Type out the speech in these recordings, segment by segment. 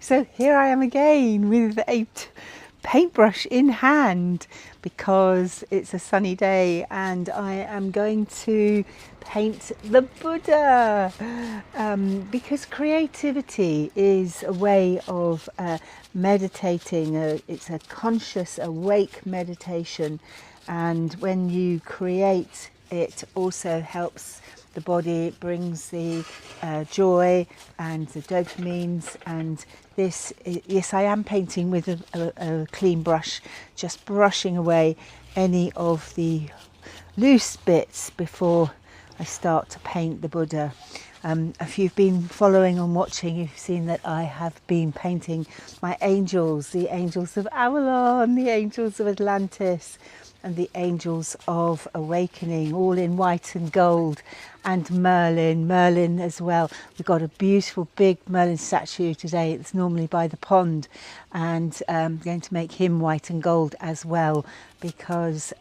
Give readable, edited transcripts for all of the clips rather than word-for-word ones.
So here I am again with a paintbrush in hand because it's a sunny day and I am going to paint the Buddha because creativity is a way of meditating. It's a conscious, awake meditation, and when you create, it also helps the body. It brings the joy and the dopamines. And this, yes, I am painting with a clean brush, just brushing away any of the loose bits before I start to paint the Buddha. If you've been following and watching, you've seen that I have been painting my angels, the angels of Avalon, the angels of Atlantis, and the angels of awakening, all in white and gold, and Merlin as well. We've got a beautiful big Merlin statue today. It's normally by the pond, and I'm going to make him white and gold as well, because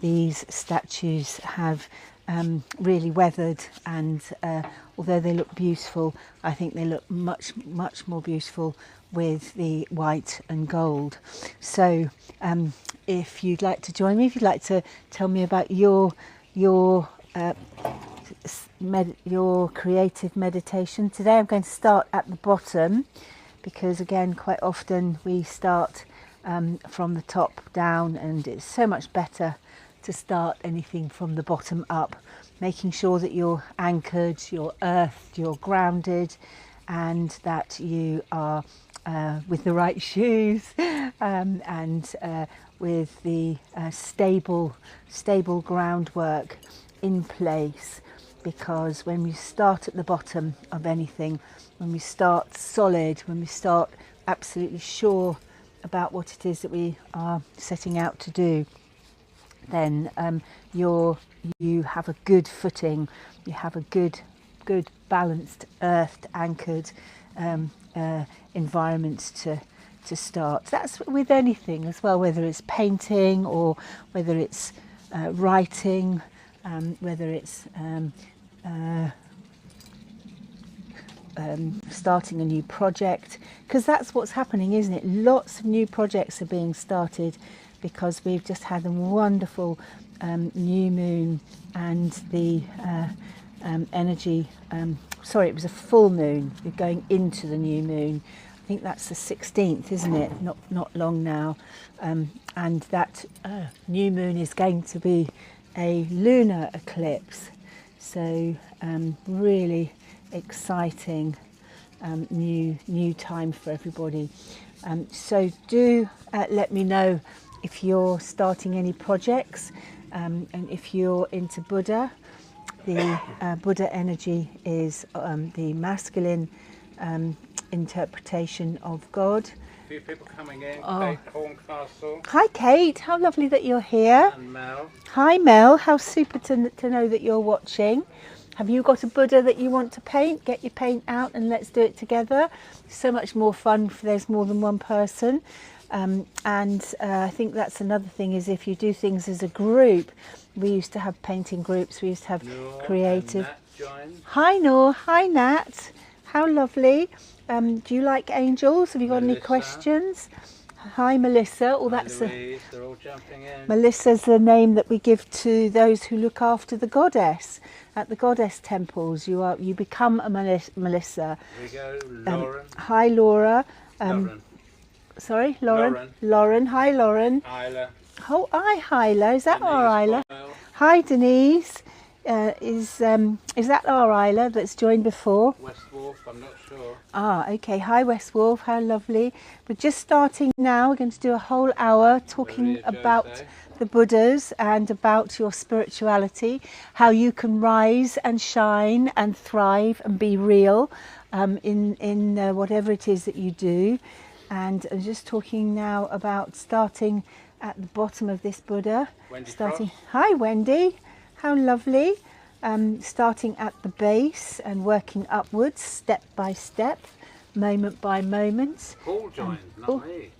these statues have really weathered, and although they look beautiful, I think they look much more beautiful with the white and gold. So if you'd like to join me, if you'd like to tell me about your creative meditation today, I'm going to start at the bottom, because again, quite often we start from the top down, and it's so much better to start anything from the bottom up, making sure that you're anchored, you're earthed, you're grounded, and that you are with the right shoes and with the stable groundwork in place. Because when we start at the bottom of anything, when we start solid, when we start absolutely sure about what it is that we are setting out to do, then you have a good footing, you have a good balanced, earthed, anchored environment to start. That's with anything as well, whether it's painting or whether it's writing, whether it's starting a new project, because that's what's happening, isn't it? Lots of new projects are being started because we've just had a wonderful new moon, and the energy, sorry, it was a full moon. We're going into the new moon. I think that's the 16th, isn't it? Not long now. And that new moon is going to be a lunar eclipse. So really exciting new time for everybody. So do let me know if you're starting any projects, and if you're into Buddha. The Buddha energy is the masculine interpretation of God. A few people coming in. Kate Horncastle. Hi Kate, how lovely that you're here. And Mel. Hi Mel, how super to know that you're watching. Have you got a Buddha that you want to paint? Get your paint out and let's do it together. So much more fun if there's more than one person. I think that's another thing, is if you do things as a group. We used to have painting groups, we used to have creative. Hi Noor, hi Nat, how lovely. Do you like angels? Have you got any questions? Hi Melissa. Oh, that's Louise, they're all jumping in. Melissa's the name that we give to those who look after the goddess at the goddess temples. You become a Melissa. Here we go, Lauren. Hi Laura. Lauren. Sorry, Lauren. Lauren. Hi Lauren. Isla. Oh, hi Isla. Is that Denise our Isla? Boyle. Hi Denise. Is that our Isla that's joined before? West Wolf, I'm not sure. Ah, okay. Hi West Wolf, how lovely. We're just starting now. We're going to do a whole hour talking Maria about Jose. the Buddhas and about your spirituality, how you can rise and shine and thrive and be real in whatever it is that you do. And I'm just talking now about starting at the bottom of this Buddha. Wendy Starting. Frost. Hi Wendy, how lovely. Starting at the base and working upwards, step by step, moment by moment. Paul joined, not me.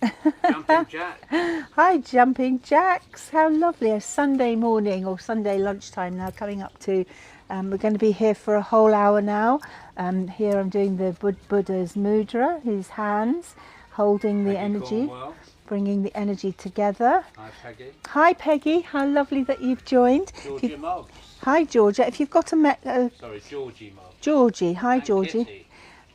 Jumping Jack. Hi Jumping Jacks, how lovely. A Sunday morning or Sunday lunchtime now, coming up to We're going to be here for a whole hour now. Here I'm doing the Buddha's mudra, his hands holding the Peggy energy, Cornwell. bringing the energy together. Hi, Peggy. Hi Peggy, how lovely that you've joined. Georgia Moggs. Hi Georgia, if you've got a Sorry, Georgie Moggs. Georgie, hi And Georgie. Kitty.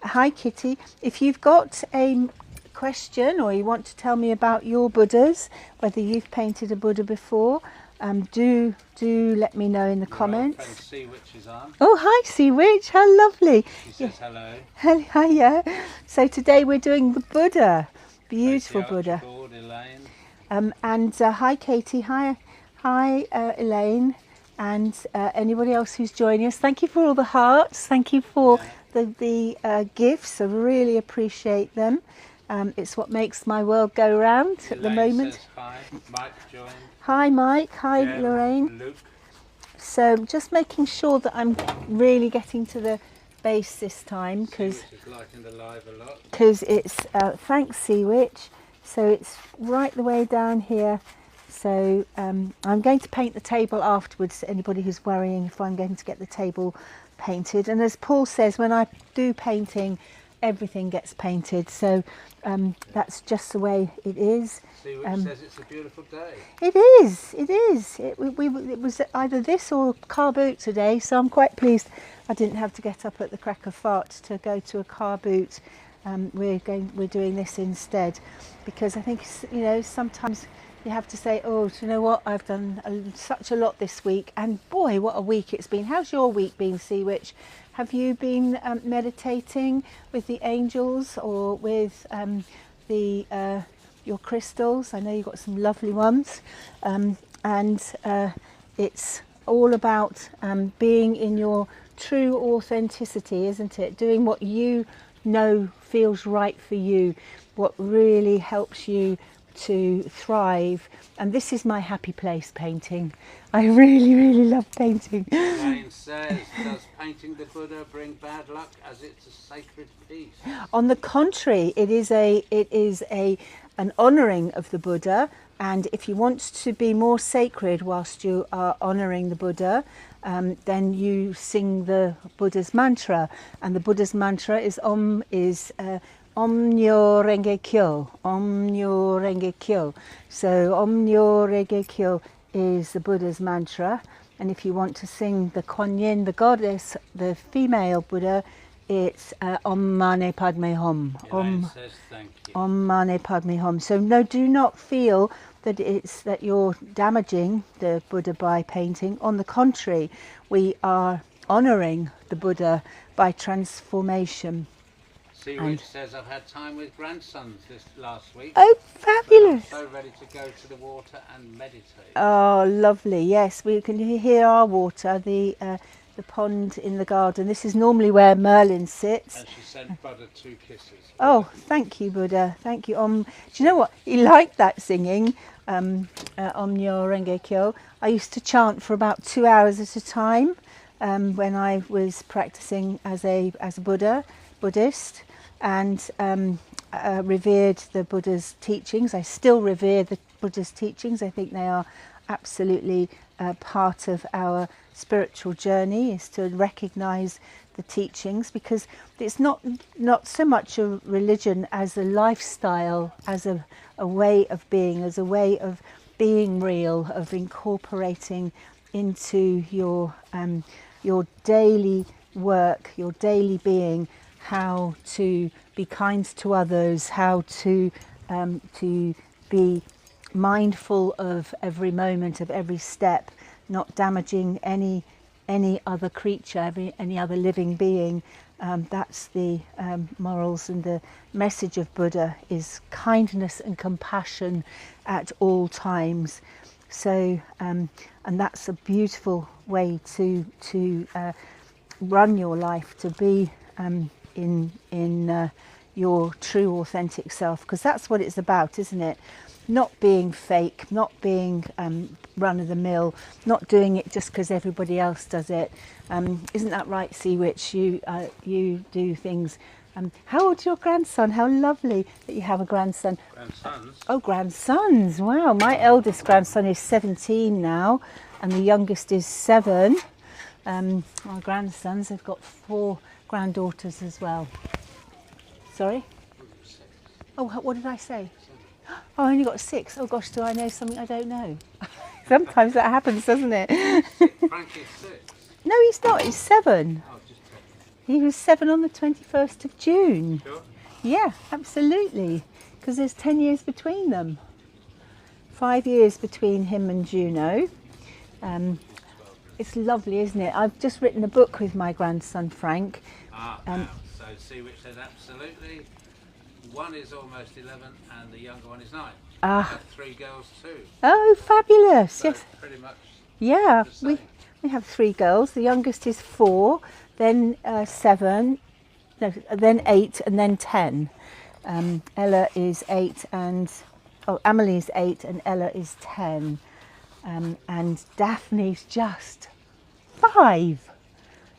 Hi Kitty. If you've got a question or you want to tell me about your Buddhas, whether you've painted a Buddha before, do let me know in the Your old comments. friend Sea Witch is on. Oh, hi Sea Witch, how lovely. She says hello. Hiya. So today we're doing the Buddha, beautiful Tracy Buddha. Archibald, Elaine. And hi Katie, hi Elaine, and anybody else who's joining us. Thank you for all the hearts. Thank you for the gifts. I really appreciate them. It's what makes my world go round at the Elaine moment. says hi. Mike joined. Hi Mike, hi Jen, Lorraine. Luke. So just making sure that I'm really getting to the base this time Sea because Witch is liking the live a lot. it's thanks Sea Witch. So it's right the way down here. So I'm going to paint the table afterwards. Anybody who's worrying if I'm going to get the table painted. And as Paul says, when I do painting, everything gets painted. So that's just the way it is. Sea Witch says it's a beautiful day. It is. It is. It was either this or car boot today. So I'm quite pleased I didn't have to get up at the crack of fart to go to a car boot. We're doing this instead because I think sometimes you have to say, oh, do you know what, I've done such a lot this week, and boy, what a week it's been. How's your week been, Sea Witch? Have you been meditating with the angels or with your crystals? I know you've got some lovely ones, and it's all about being in your true authenticity, isn't it? Doing what you know feels right for you, what really helps you to thrive. And this is my happy place, painting. I really, really love painting. Elaine says, does painting the Buddha bring bad luck as it's a sacred piece? On the contrary, it is an honouring of the Buddha, and if you want to be more sacred whilst you are honouring the Buddha, then you sing the Buddha's mantra, and the Buddha's mantra is Om Nyo Renge Kyo, Om Nyo Renge Kyo. So Om Nyo Renge Kyo is the Buddha's mantra, and if you want to sing the Kuan Yin, the goddess, the female Buddha, it's Om Mane Padme Hum. Elaine says thank you. Om Mane Padme Hum. So no, do not feel that you're damaging the Buddha by painting. On the contrary, we are honouring the Buddha by transformation. Sea Witch says, I've had time with grandsons this last week. Oh, But fabulous! I'm so ready to go to the water and meditate. Oh, lovely. Yes, we can hear our water, the pond in the garden. This is normally where Merlin sits. And she sent Buddha 2 kisses. Oh, thank you, Buddha. Thank you. Do you know what? He liked that singing, Om Nyo Renge Kyo. I used to chant for about 2 hours at a time when I was practicing as a Buddhist, and revered the Buddha's teachings. I still revere the Buddha's teachings. I think they are absolutely part of our spiritual journey, is to recognise the teachings, because it's not so much a religion as a lifestyle, as a way of being, as a way of being real, of incorporating into your daily work, your daily being, how to be kind to others, how to be mindful of every moment, of every step, not damaging any other creature, any other living being. That's the morals, and the message of Buddha is kindness and compassion at all times. So, and that's a beautiful way to run your life, to be in your true authentic self, because that's what it's about, isn't it? Not being fake, not being run-of-the-mill, not doing it just because everybody else does it. Isn't that right, Sea Witch? You do things. How old's your grandson? How lovely that you have a grandson. Grandsons? Oh, grandsons! Wow, my eldest grandson is 17 now, and the youngest is 7. My grandsons, they've got 4 granddaughters as well. Sorry? Oh, what did I say? Oh, I only got 6. Oh gosh, do I know something I don't know? Sometimes that happens, doesn't it? Frankie's 6. No, he's not. He's 7. Oh, just checking. He was 7 on the 21st of June. Sure. Yeah, absolutely. Because there's 10 years between them. 5 years between him and Juno. It's lovely, isn't it? I've just written a book with my grandson Frank. So see which says absolutely. One is almost 11 and the younger one is 9. I have 3 girls too. Oh, fabulous. So Yes. pretty much Yeah, the same. we have 3 girls. The youngest is 4, then 7, no, then 8, and then 10. Ella is 8 and Amelie's 8 and Ella is 10. And Daphne's just 5.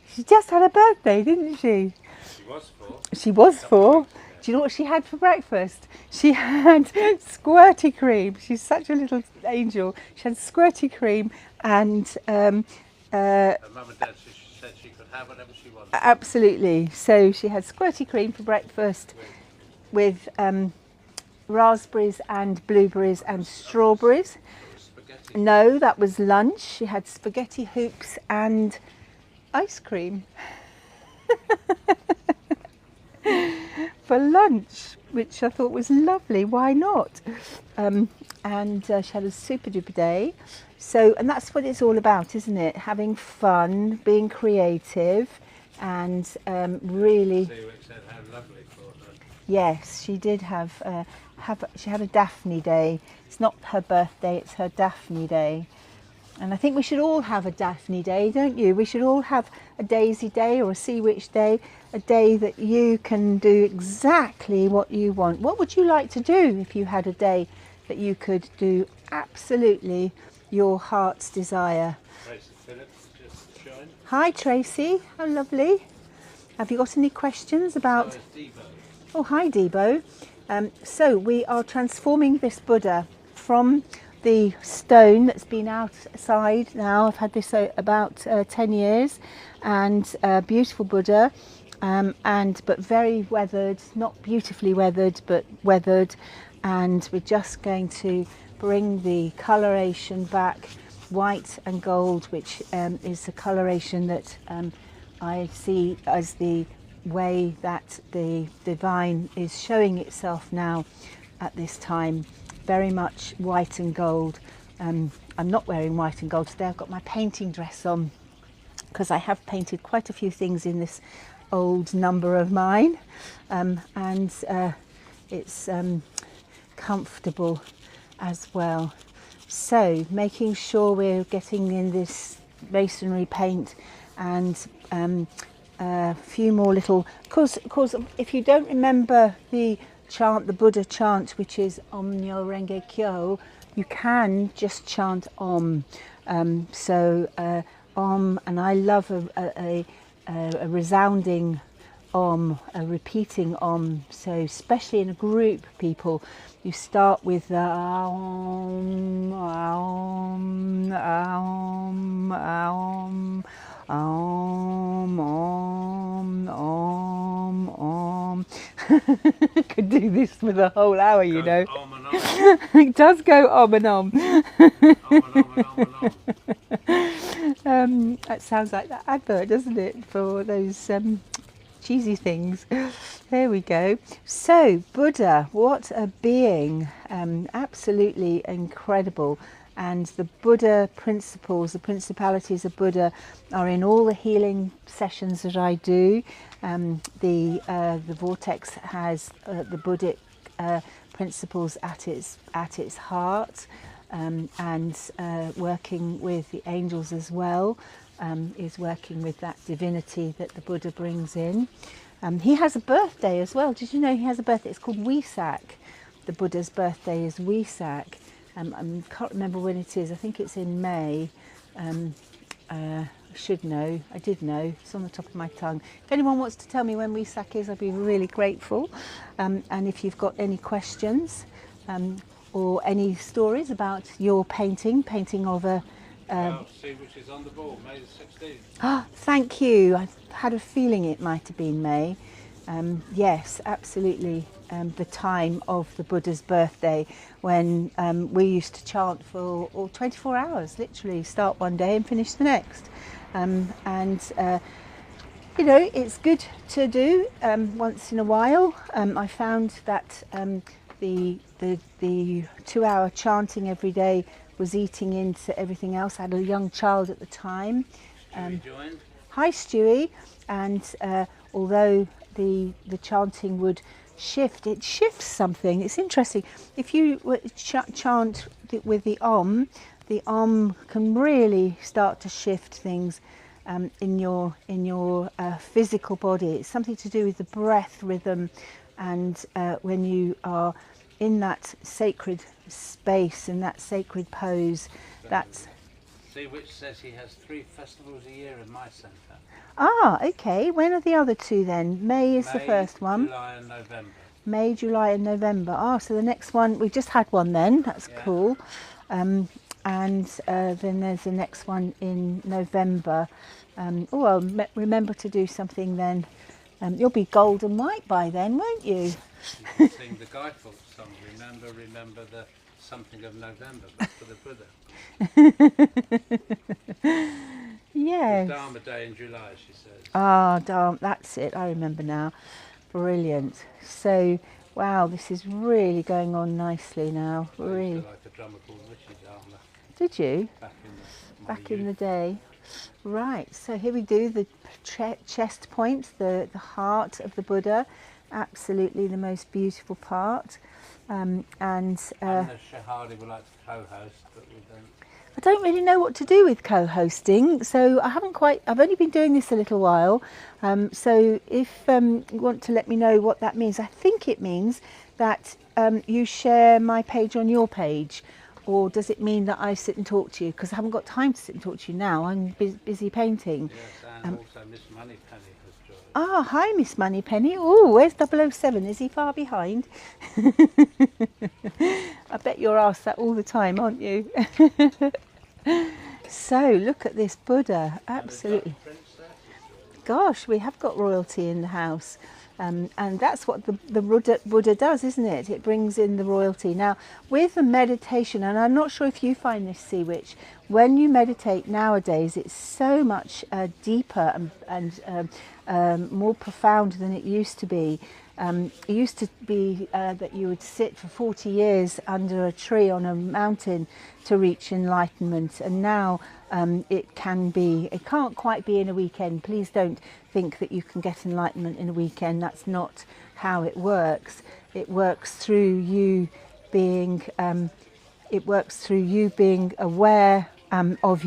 She just had a birthday, didn't she? She was 4. She was 4. Do you know what she had for breakfast? She had squirty cream. She's such a little angel. She had squirty cream and Her mum and dad said she could have whatever she wanted. absolutely. So she had squirty cream for breakfast with raspberries and blueberries and strawberries. Spaghetti. No, that was lunch. She had spaghetti hoops and ice cream for lunch, which I thought was lovely. Why not? And she had a super duper day. So, and that's what it's all about, isn't it? Having fun, being creative, and really. See which said how lovely for her. Yes, she did she had a Daphne day. It's not her birthday, it's her Daphne day. And I think we should all have a Daphne day, don't you? We should all have a Daisy day or a Sea Witch day, a day that you can do exactly what you want. What would you like to do if you had a day that you could do absolutely your heart's desire? Tracy Phillips just joined. Hi Tracy, how lovely. Have you got any questions about... So is Debo. Oh, hi Debo. So we are transforming this Buddha from the stone that's been outside now. I've had this about 10 years, and beautiful Buddha, but very weathered, not beautifully weathered, but weathered. And we're just going to bring the coloration back, white and gold, which is the coloration that I see as the way that the divine is showing itself now at this time. Very much white and gold. I'm not wearing white and gold today. I've got my painting dress on because I have painted quite a few things in this old number of mine, and it's comfortable as well. So making sure we're getting in this masonry paint and a few more little, because if you don't remember the chant, the Buddha chant, which is Om Nyo Renge Kyo, you can just chant Om. Om, and I love a resounding Om, a repeating Om. So especially in a group, people, you start with the Om, Om, Om, Om, Om, Om, Om, Om. Could do this for the whole hour, you know. Om and om. It does go Om and Om. Om and om and om and om. That sounds like that advert, doesn't it, for those cheesy things. There we go. So Buddha, what a being, absolutely incredible. And the Buddha principles, the principalities of Buddha, are in all the healing sessions that I do. The vortex has the Buddhic principles at its heart, and working with the angels as well, is working with that divinity that the Buddha brings in. He has a birthday as well. Did you know he has a birthday? It's called Wesak. The Buddha's birthday is Wesak. I can't remember when it is. I think it's in May. I should know. I did know. It's on the top of my tongue. If anyone wants to tell me when Wesak is, I'd be really grateful. And if you've got any questions or any stories about your painting of a Well, see which is on the ball, May the 16th. Ah, thank you. I had a feeling it might have been May. Yes, absolutely. The time of the Buddha's birthday, when we used to chant for 24 hours, literally start one day and finish the next. You know, it's good to do once in a while. I found that the 2 hour chanting every day was eating into everything else. I had a young child at the time. Stewie joined. Hi Stewie, and although the chanting would shift, it shifts something. It's interesting. If you chant with the Om can really start to shift things in your physical body. It's something to do with the breath rhythm, and when you are in that sacred space, in that sacred pose, that's... See which says he has 3 festivals a year in my centre. Ah, okay. When are the other two then? May is the first one. July and November. May, July and November. Ah, so the next one, we just had one then. That's cool. And then there's the next one in November. I'll remember to do something then. You'll be gold and white by then, won't you? You can sing the Guy Fawkes song, remember the something of November, but for the Buddha. Yes. Dharma Day in July, she says. Ah, Dharma, that's it. I remember now. Brilliant. So, wow, this is really going on nicely now. I Really. used to like a drummer called Richie Dharma. Did you? Back In the day. Right, so here we do the chest point, the heart of the Buddha. Absolutely the most beautiful part. And the Shahadi would like to co-host, but we don't. I don't really know what to do with co-hosting, so I've only been doing this a little while. So if you want to let me know what that means, I think it means that you share my page on your page. Or does it mean that I sit and talk to you? Because I haven't got time to sit and talk to you now. I'm busy painting. Yes, and also Miss Moneypenny has joined. Ah, hi Miss Moneypenny. Oh, where's 007? Is he far behind? I bet you're asked that all the time, aren't you? So, look at this Buddha. Absolutely. Gosh, we have got royalty in the house. And that's what the Buddha does, isn't it? It brings in the royalty. Now, with the meditation, and I'm not sure if you find this, Sea Witch, when you meditate nowadays, it's so much deeper and more profound than it used to be. It used to be that you would sit for 40 years under a tree on a mountain to reach enlightenment, and now it can't quite be in a weekend. Please don't think that you can get enlightenment in a weekend. That's not how it works. It works through you being aware of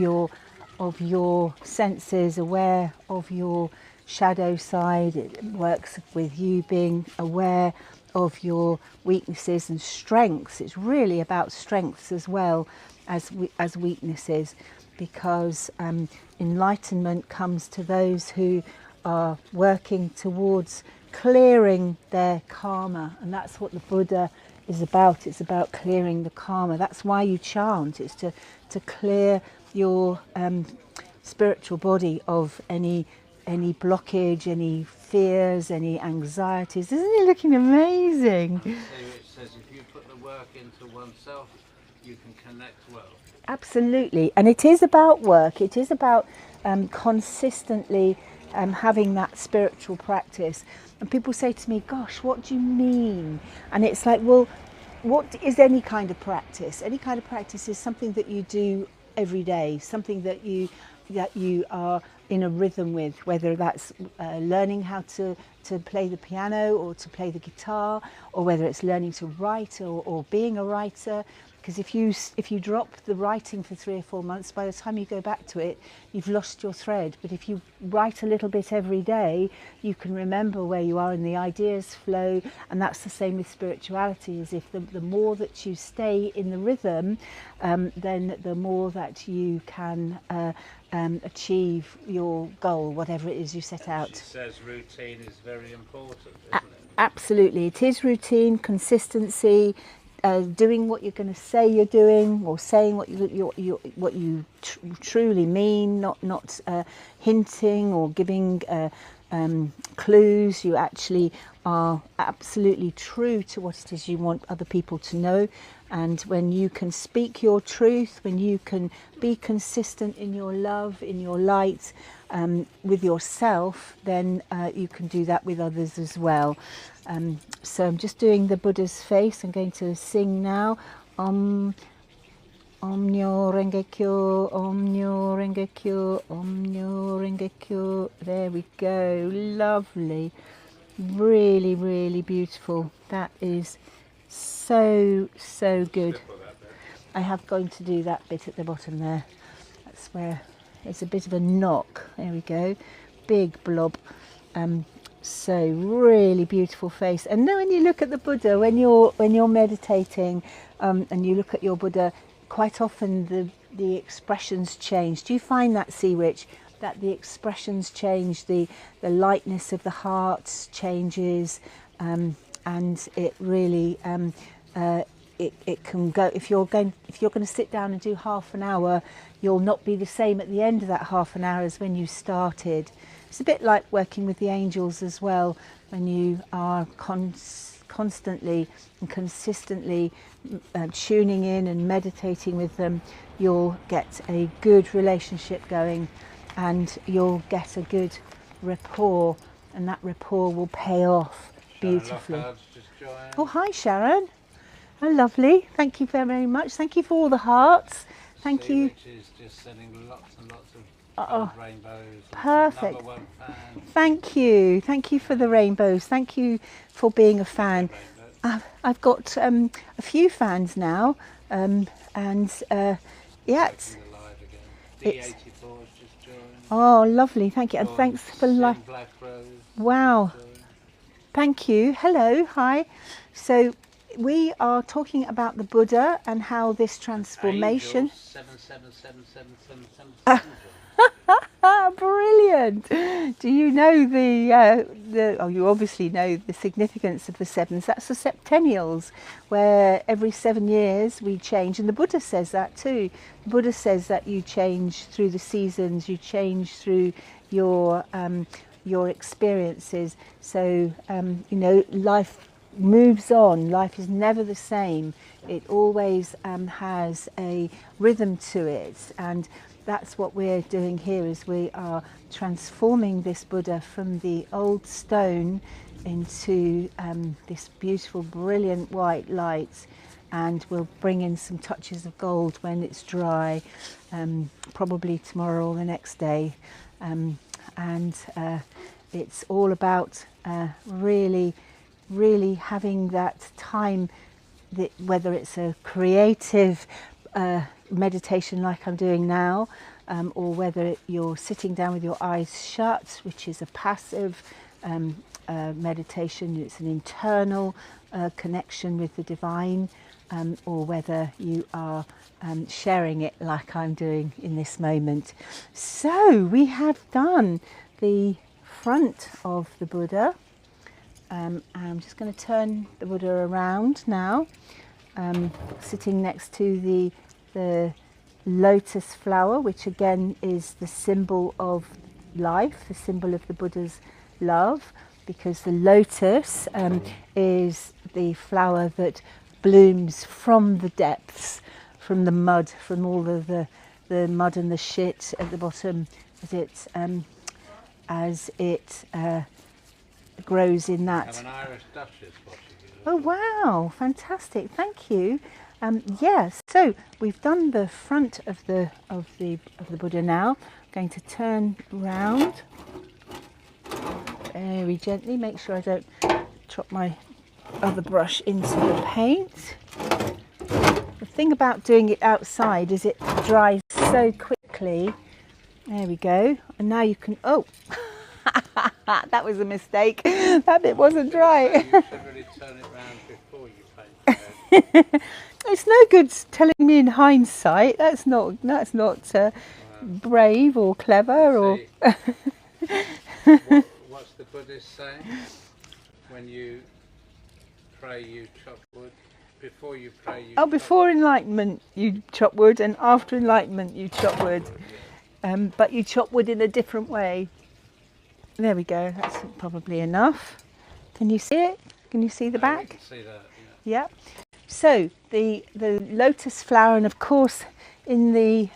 your senses, aware of your shadow side. It works with you being aware of your weaknesses and strengths. It's really about strengths as well as weaknesses, because enlightenment comes to those who are working towards clearing their karma, and that's what the Buddha is about. It's about clearing the karma. That's why you chant. It's to clear your spiritual body of any blockage, any fears, any anxieties. Isn't it looking amazing? It says if you put the work into oneself, you can connect well. Absolutely, and it is about work. It is about consistently having that spiritual practice. And people say to me, "Gosh, what do you mean?" And it's like, well, what is any kind of practice? Any kind of practice is something that you do every day, something that you are in a rhythm with, whether that's learning how to play the piano or to play the guitar, or whether it's learning to write or being a writer. Because if you drop the writing for 3 or 4 months, by the time you go back to it, you've lost your thread. But if you write a little bit every day, you can remember where you are and the ideas flow. And that's the same with spirituality, is if the more that you stay in the rhythm, then the more that you can achieve your goal, whatever it is you set out. She says routine is very important, isn't it? Absolutely, it is routine, consistency, doing what you're going to say you're doing, or saying what you truly mean, not hinting or giving clues. You actually are absolutely true to what it is you want other people to know. And when you can speak your truth, when you can be consistent in your love, in your light, with yourself, then you can do that with others as well. So I'm just doing the Buddha's face. I'm going to sing now. Om Myo Renge Kyo, Om Myo Renge Kyo, Om Myo Renge Kyo. There we go. Lovely. Really, really beautiful. That is so good. I have going to do that bit at the bottom there. That's where there's a bit of a knock. There we go. Big blob. So really beautiful face. And then when you look at the Buddha, when you're meditating, and you look at your Buddha, quite often the expressions change. Do you find that, Sea Witch, that the expressions change, the lightness of the heart changes, and it really it can go. If you're going to sit down and do half an hour, you'll not be the same at the end of that half an hour as when you started. It's a bit like working with the angels as well. When you are constantly and consistently tuning in and meditating with them, you'll get a good relationship going, and you'll get a good rapport, and that rapport will pay off beautifully. Oh, hi Sharon. Oh, lovely. Thank you very much. Thank you for all the hearts. Thank you. Which is just sending lots and lots of rainbows. Perfect. #1 fan. Thank you. Thank you for the rainbows. Thank you for being a fan. I've got a few fans now, and yeah, it's D84 just joined. Oh, lovely. Thank you. And thanks for Black Rose. Wow. Thank you. Hello. Hi. So we are talking about the Buddha and how this transformation. 777777. Brilliant. Do you know the oh, you obviously know the significance of the sevens. That's the septennials, where every 7 years we change, and the Buddha says that too. The Buddha says that you change through the seasons, you change through your experiences. So you know, life moves on. Life is never the same. It always has a rhythm to it, and that's what we're doing here. Is we are transforming this Buddha from the old stone into this beautiful, brilliant white light, and we'll bring in some touches of gold when it's dry, probably tomorrow or the next day, and it's all about really having that time, that whether it's a creative meditation like I'm doing now, or whether you're sitting down with your eyes shut, which is a passive meditation. It's an internal connection with the divine, or whether you are sharing it like I'm doing in this moment. So we have done the front of the Buddha. I'm just going to turn the Buddha around now, sitting next to the lotus flower, which again is the symbol of life, the symbol of the Buddha's love, because the lotus is the flower that blooms from the depths, from the mud, from all of the mud and the shit at the bottom, as it grows in that. Have an Irish Duchess watching you. Oh wow, fantastic! Thank you. Yes, so we've done the front of the Buddha now. I'm going to turn round very gently. Make sure I don't drop my other brush into the paint. The thing about doing it outside is it dries so quickly. There we go. And now you can. Oh. That was a mistake. That bit wasn't dry. You should really turn it round before you paint it. It's no good telling me in hindsight. That's not brave or clever or. What's the Buddhist saying? When you pray, you chop wood. before you pray, you Oh, before enlightenment you chop wood, and after enlightenment you chop wood. But you chop wood in a different way. There we go, that's probably enough. Can you see it? Can you see the back? You can see that, Yeah. So the lotus flower, and of course in the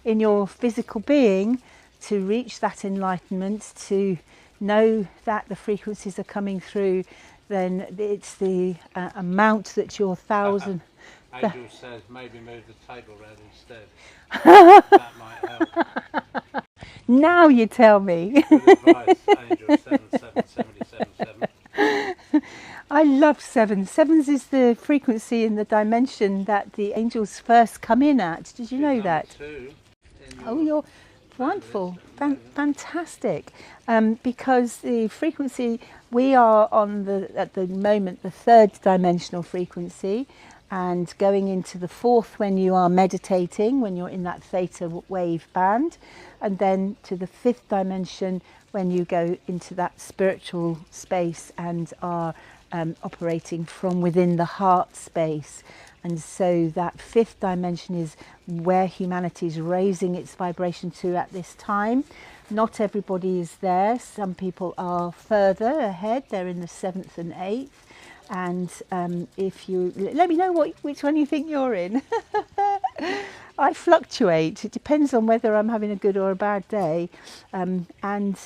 in your physical being, to reach that enlightenment, to know that the frequencies are coming through, then it's the amount that your thousand. Angel says maybe move the table round instead. That might help. Now you tell me. Good advice, Angel 77777. I love sevens. Sevens is the frequency in the dimension that the angels first come in at. Did you know that? Oh, you're wonderful, fantastic. Because the frequency, we are on at the moment the third dimensional frequency, and going into the fourth when you are meditating, when you're in that theta wave band, and then to the fifth dimension when you go into that spiritual space and are operating from within the heart space. And so that fifth dimension is where humanity is raising its vibration to at this time. Not everybody is there. Some people are further ahead. They're in the seventh and eighth. And if you let me know which one you think you're in. I fluctuate. It depends on whether I'm having a good or a bad day, and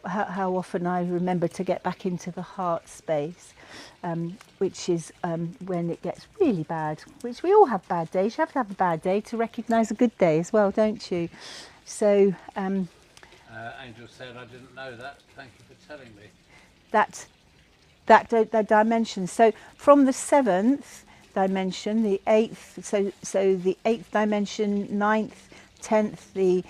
how often I remember to get back into the heart space, which is when it gets really bad, which we all have bad days. You have to have a bad day to recognise a good day as well, don't you? So Angel said, I didn't know that. Thank you for telling me. That dimension. So from the seventh dimension, the eighth, so the eighth dimension, ninth, 10th, the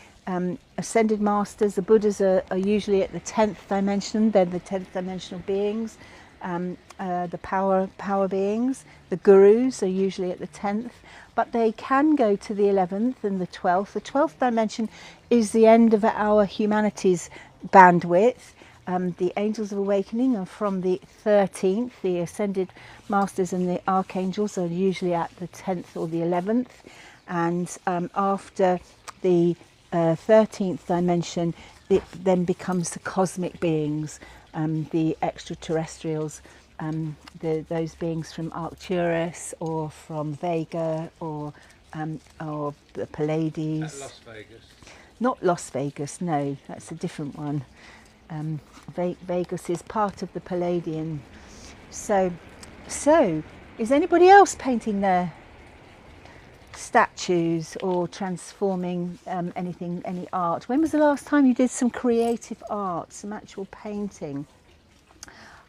ascended masters, the Buddhas are usually at the 10th dimension. They're the 10th dimensional beings. The power beings, the gurus are usually at the 10th, but they can go to the 11th and the 12th. The 12th dimension is the end of our humanity's bandwidth. The angels of awakening are from the 13th. The ascended masters and the archangels are usually at the 10th or the 11th. And after the 13th dimension, it then becomes the cosmic beings, the extraterrestrials, those beings from Arcturus or from Vega or the Pleiades. At Las Vegas. Not Las Vegas, no, that's a different one. Vegas is part of the Palladian. So is anybody else painting their statues or transforming anything, any art? When was the last time you did some creative art, some actual painting?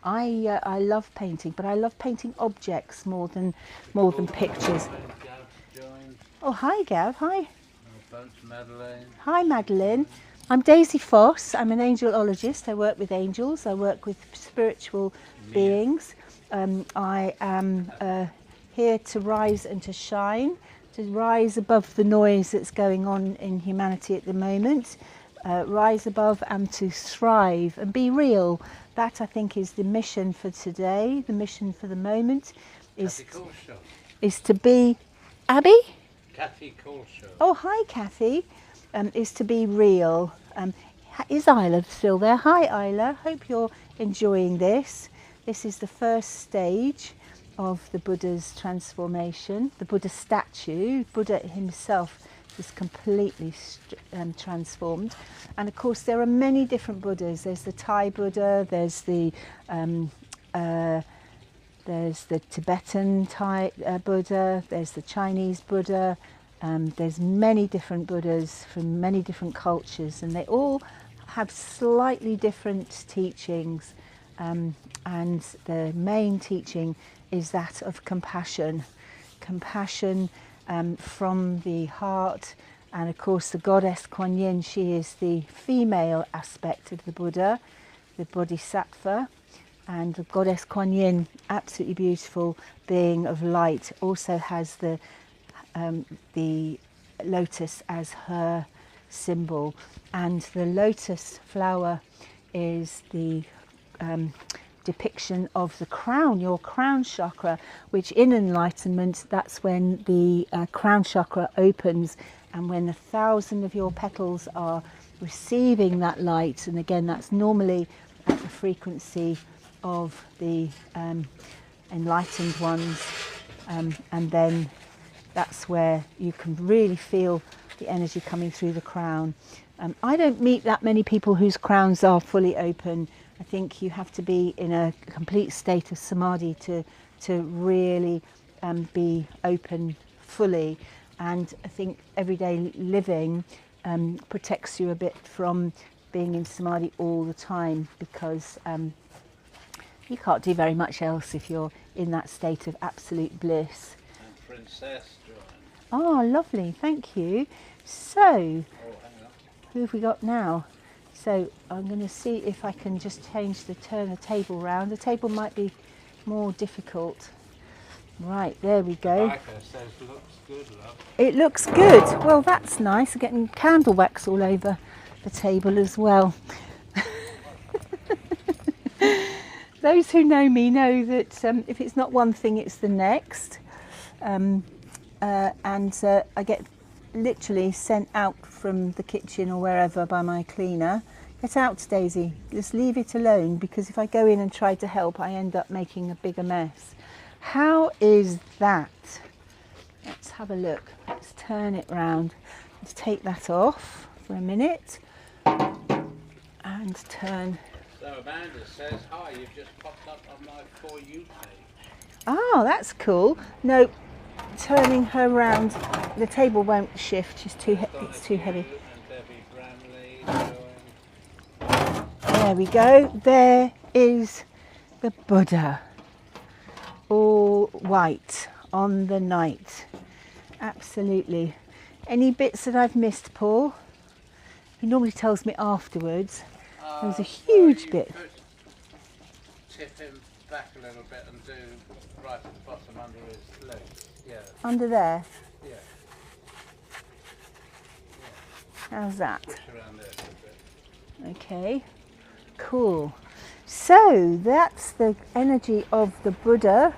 I love painting, but I love painting objects more than pictures. Oh, hi Gav, hi. Madeline. Hi Madeline. I'm Daisy Foss. I'm an angelologist. I work with angels. I work with spiritual beings. I am here to rise and to shine, to rise above the noise that's going on in humanity at the moment, rise above and to thrive and be real. That, I think, is the mission for today. The mission for the moment is to be... Abby? Kathy Colshaw. Oh, hi Kathy. Is to be real. Is Isla still there? Hi Isla, hope you're enjoying this. This is the first stage of the Buddha's transformation. The Buddha statue, Buddha himself is completely transformed. And of course there are many different Buddhas. There's the Thai Buddha, there's the Tibetan Thai Buddha, there's the Chinese Buddha. There's many different Buddhas from many different cultures, and they all have slightly different teachings, and the main teaching is that of compassion from the heart. And of course the goddess Kuan Yin, she is the female aspect of the Buddha, the Bodhisattva. And the goddess Kuan Yin, absolutely beautiful being of light, also has the lotus as her symbol. And the lotus flower is the depiction of the crown, your crown chakra, which in enlightenment, that's when the crown chakra opens, and when 1,000 of your petals are receiving that light, and again that's normally at the frequency of the enlightened ones, and then that's where you can really feel the energy coming through the crown. I don't meet that many people whose crowns are fully open. I think you have to be in a complete state of samadhi to really be open fully. And I think everyday living protects you a bit from being in samadhi all the time, because you can't do very much else if you're in that state of absolute bliss. And Princess joined. Oh, lovely, thank you. So, Oh, hang on. who have we got now? So I'm going to see if I can just turn the table round. The table might be more difficult. Right, there we go. Micah says looks good, love. It looks good. Well, that's nice. I'm getting candle wax all over the table as well. Those who know me know that if it's not one thing, it's the next. And I get literally sent out from the kitchen or wherever by my cleaner. Get out, Daisy. Just leave it alone, because if I go in and try to help, I end up making a bigger mess. How is that? Let's have a look. Let's turn it round. Let's take that off for a minute and turn. So Amanda says, hi, you've just popped up on my For You page. Oh, that's cool. No, turning her round, the table won't shift. It's too heavy. And Debbie Bramley joined. There we go. There is the Buddha, all white on the night. Absolutely. Any bits that I've missed, Paul? He normally tells me afterwards. There was a huge bit. Tip him back a little bit and do right at the bottom under his legs. Yeah. Under there. Yeah. How's that? Push around there a bit. Okay. Cool. So that's the energy of the Buddha,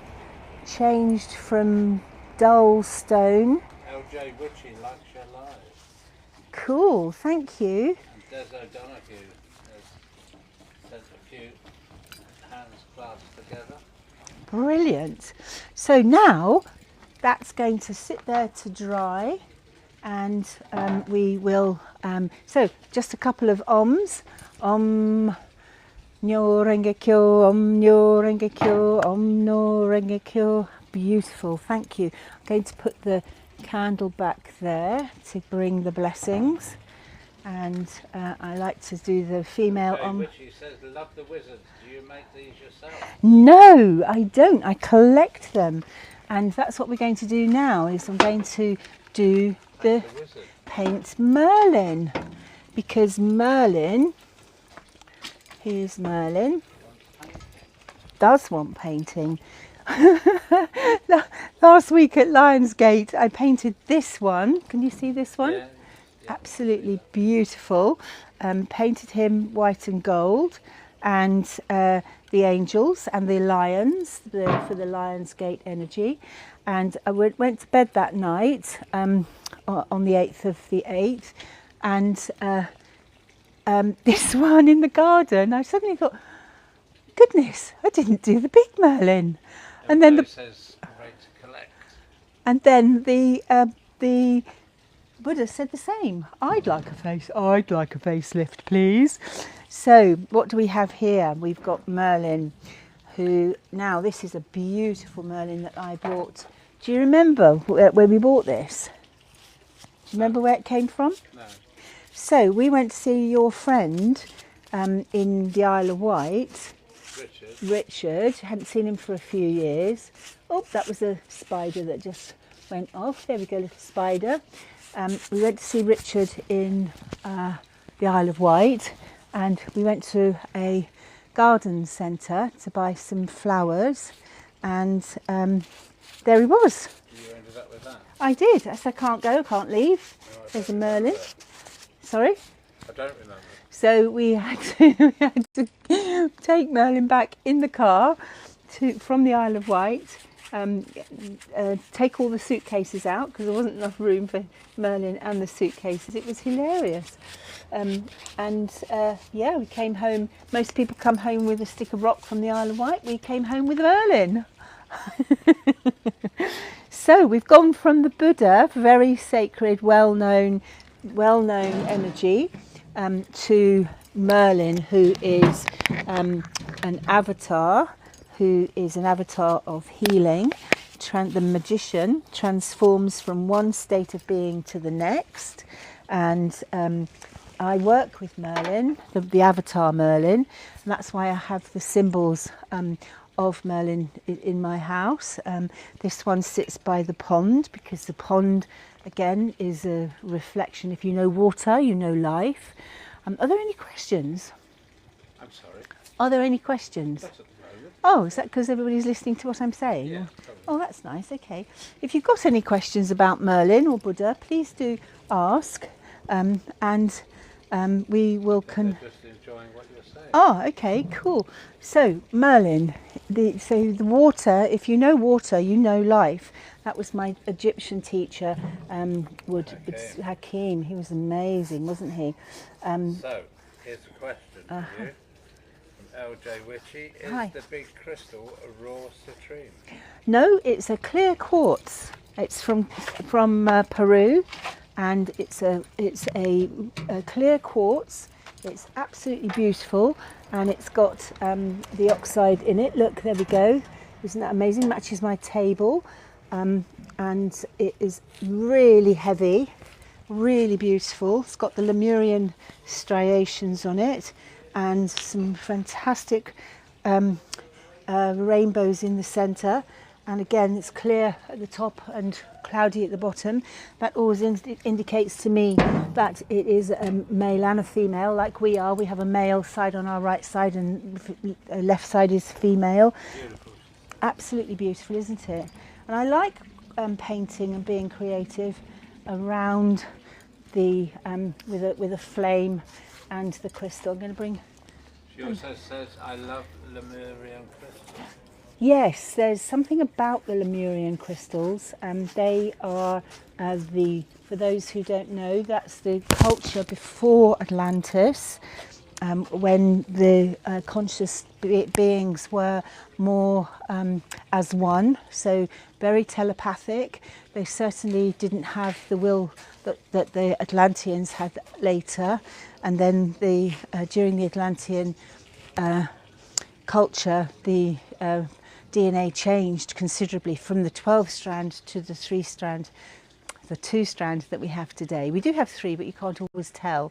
changed from dull stone. LJ Ritchie likes your live. Cool, thank you. And Des O'Donoghue has sent a few hands clasped together. Brilliant. So now that's going to sit there to dry, and we will, so just a couple of oms. Om Nyo Renge Kyo, Om Nyo Renge Kyo, Om Nyo Renge Kyo. Beautiful, thank you. I'm going to put the candle back there to bring the blessings, and I like to do the female Okay, om. Ritchie says, love the wizards. Do you make these yourself? No, I don't. I collect them, and that's what we're going to do now. Is I'm going to do the wizard. paint Merlin, because Merlin, here's Merlin, does want painting. Last week at Lionsgate I painted this one. Can you see this one? Yeah. Absolutely beautiful. Painted him white and gold, and the angels and the lions for the Lionsgate energy. And I went to bed that night on the 8th of the 8th, and this one in the garden, I suddenly thought, goodness, I didn't do the big Merlin. And then says, great to collect. and then the Buddha said the same. I'd like a facelift, please. So what do we have here? We've got Merlin, who, now this is a beautiful Merlin that I bought. Do you remember where we bought this? Do you remember where it came from? No. So we went to see your friend in the Isle of Wight, Richard. Hadn't seen him for a few years. Oh, that was a spider that just went off. There we go, little spider. We went to see Richard in the Isle of Wight, and we went to a garden centre to buy some flowers, and there he was. You ended up with that? I did. I said, I can't go, I can't leave. No, There's a Merlin. Sorry? I don't remember. So we had to take Merlin back in the car from the Isle of Wight, take all the suitcases out because there wasn't enough room for Merlin and the suitcases. It was hilarious. Yeah, we came home. Most people come home with a stick of rock from the Isle of Wight. We came home with Merlin. So we've gone from the Buddha, very sacred, well-known energy, to Merlin, who is an avatar, of healing. The magician transforms from one state of being to the next, and I work with Merlin, the avatar Merlin, and that's why I have the symbols of Merlin in my house. This one sits by the pond because the pond, again, is a reflection. If you know water, you know life. Are there any questions? I'm sorry. Are there any questions? That's at the moment. Oh, is that because everybody's listening to what I'm saying? Yeah, oh, that's nice. Okay. If you've got any questions about Merlin or Buddha, please do ask, and we will. I'm just enjoying what you're saying. Oh, okay, cool. So Merlin, the water. If you know water, you know life. That was my Egyptian teacher, Hakim. He was amazing, wasn't he? So here's a question for you from LJ Witchy. Is Hi. the big crystal a raw citrine? No, it's a clear quartz. It's from Peru, and it's a clear quartz. It's absolutely beautiful, and it's got the oxide in it. Look, there we go. Isn't that amazing? Matches my table, and it is really heavy, really beautiful. It's got the Lemurian striations on it, and some fantastic rainbows in the centre. And again, it's clear at the top and cloudy at the bottom. That always indicates to me that it is a male and a female, like we are. We have a male side on our right side, and left side is female. Beautiful. Absolutely beautiful, isn't it? And I like painting and being creative around the with a flame and the crystal. I'm going to bring. She also says, "I love Lemurian crystals." Yes, there's something about the Lemurian crystals. They are for those who don't know, that's the culture before Atlantis, when the conscious beings were more as one, so very telepathic. They certainly didn't have the will that the Atlanteans had later, and then during the Atlantean culture, the DNA changed considerably from the 12 strand to the 3 strand, the 2 strand that we have today. We do have 3, but you can't always tell.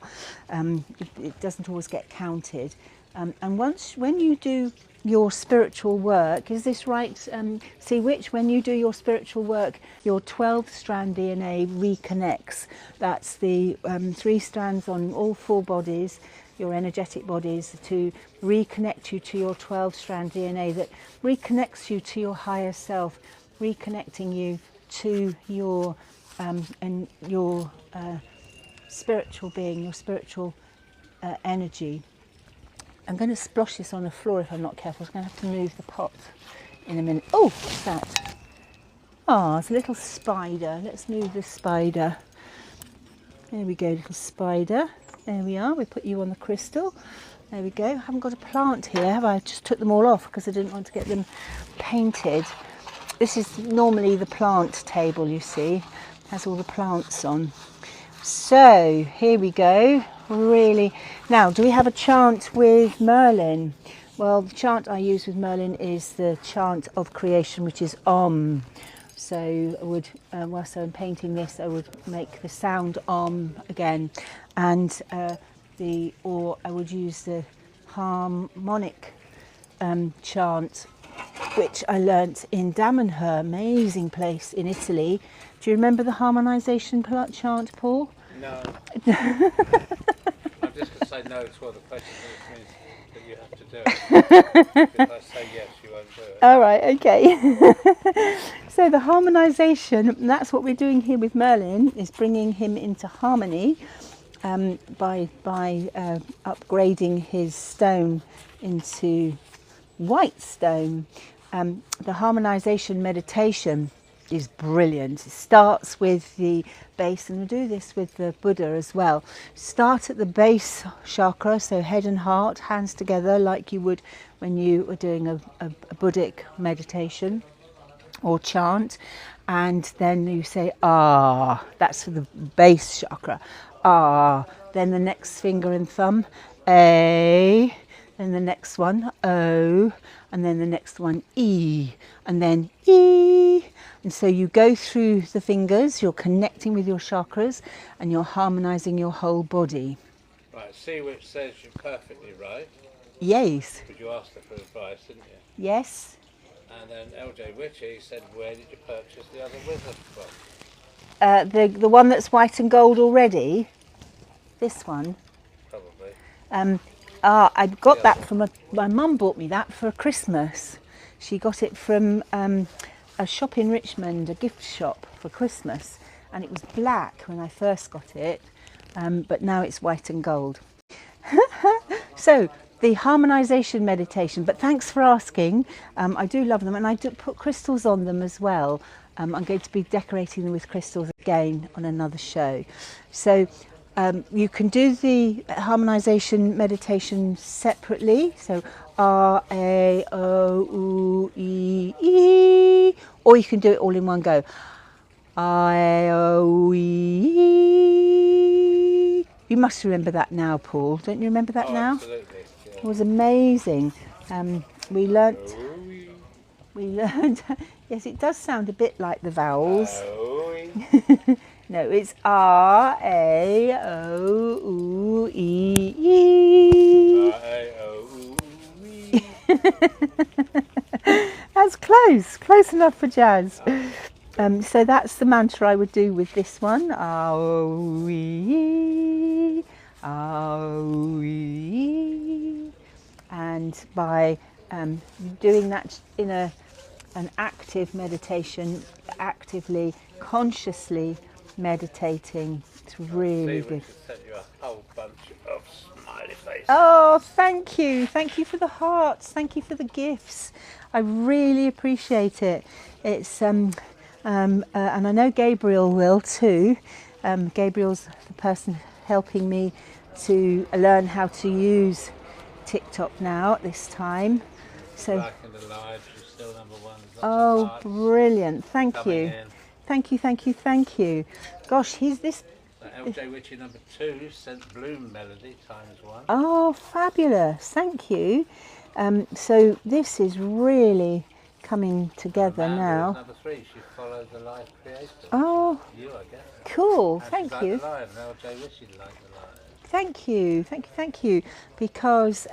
It doesn't always get counted. And when you do your spiritual work, is this right? When you do your spiritual work, your 12 strand DNA reconnects. That's the 3 strands on all 4 bodies, your energetic bodies, to reconnect you to your 12 strand DNA that reconnects you to your higher self, reconnecting you to your spiritual being, your spiritual energy. I'm going to splosh this on the floor if I'm not careful. I'm going to have to move the pot in a minute. Oh, what's that? Oh, it's a little spider. Let's move the spider. There we go, little spider. There we are. We put you on the crystal. There we go. I haven't got a plant here, have I? I just took them all off because I didn't want to get them painted. This is normally the plant table, you see. It has all the plants on. So here we go. Really. Now, do we have a chant with Merlin? Well, the chant I use with Merlin is the chant of creation, which is Om. So I would, whilst I'm painting this, I would make the sound Om again, and or I would use the harmonic chant, which I learnt in Damanhur, amazing place in Italy. Do you remember the harmonisation chant, Paul? No. I'm just going to say no to all the questions, which means that you have to do it. If I say yes, you won't do it. All right, okay. So the harmonisation, that's what we're doing here with Merlin, is bringing him into harmony by upgrading his stone into white stone. The harmonization meditation is brilliant. It starts with the base, and we'll do this with the Buddha as well. Start at the base chakra, so head and heart, hands together, like you would when you were doing a Buddhic meditation or chant, and then you say ah. That's for the base chakra. Ah. Then the next finger and thumb, A. Then the next one, O, and then the next one, E, and then E. And so you go through the fingers, you're connecting with your chakras, and you're harmonizing your whole body. Right, see which says you're perfectly right. Yes. Because you asked her for advice, didn't you? Yes. And then LJ Witchy said, where did you purchase the other wizard from? The one that's white and gold already, this one. Probably. I got that from my mum bought me that for Christmas. She got it from a shop in Richmond, a gift shop for Christmas, and it was black when I first got it, but now it's white and gold. So the harmonization meditation, but thanks for asking. I do love them, and I do put crystals on them as well. I'm going to be decorating them with crystals again on another show. So you can do the harmonization meditation separately, so R, A, O, U, E, E, or you can do it all in one go. R, A, O, E, E. You must remember that now, Paul. Don't you remember that now? Absolutely. Yeah. It was amazing. We learnt. Yes, it does sound a bit like the vowels. No, it's R, A, O, U, E, E. R, A, O, U, E. That's close enough for jazz. So that's the mantra I would do with this one. R, O, E, R, O, E. And by doing that in an active meditation, actively, consciously meditating, it's really good. Sent you a whole bunch of smiley faces. Oh, thank you for the hearts, thank you for the gifts. I really appreciate it. It's and I know Gabriel will too. Gabriel's the person helping me to learn how to use TikTok now at this time. So Back in the live, she's still number one. oh, brilliant! Thank you. Thank you. Gosh, he's this. LJ Witchy number 2 sent Bloom Melody ×1. Oh, fabulous! Thank you. So this is really coming together now. Number 3, she followed the live creator. Oh, you, I guess. Cool. And Thank she's you. Like the live, and LJ Witchy liked the live. Thank you. Because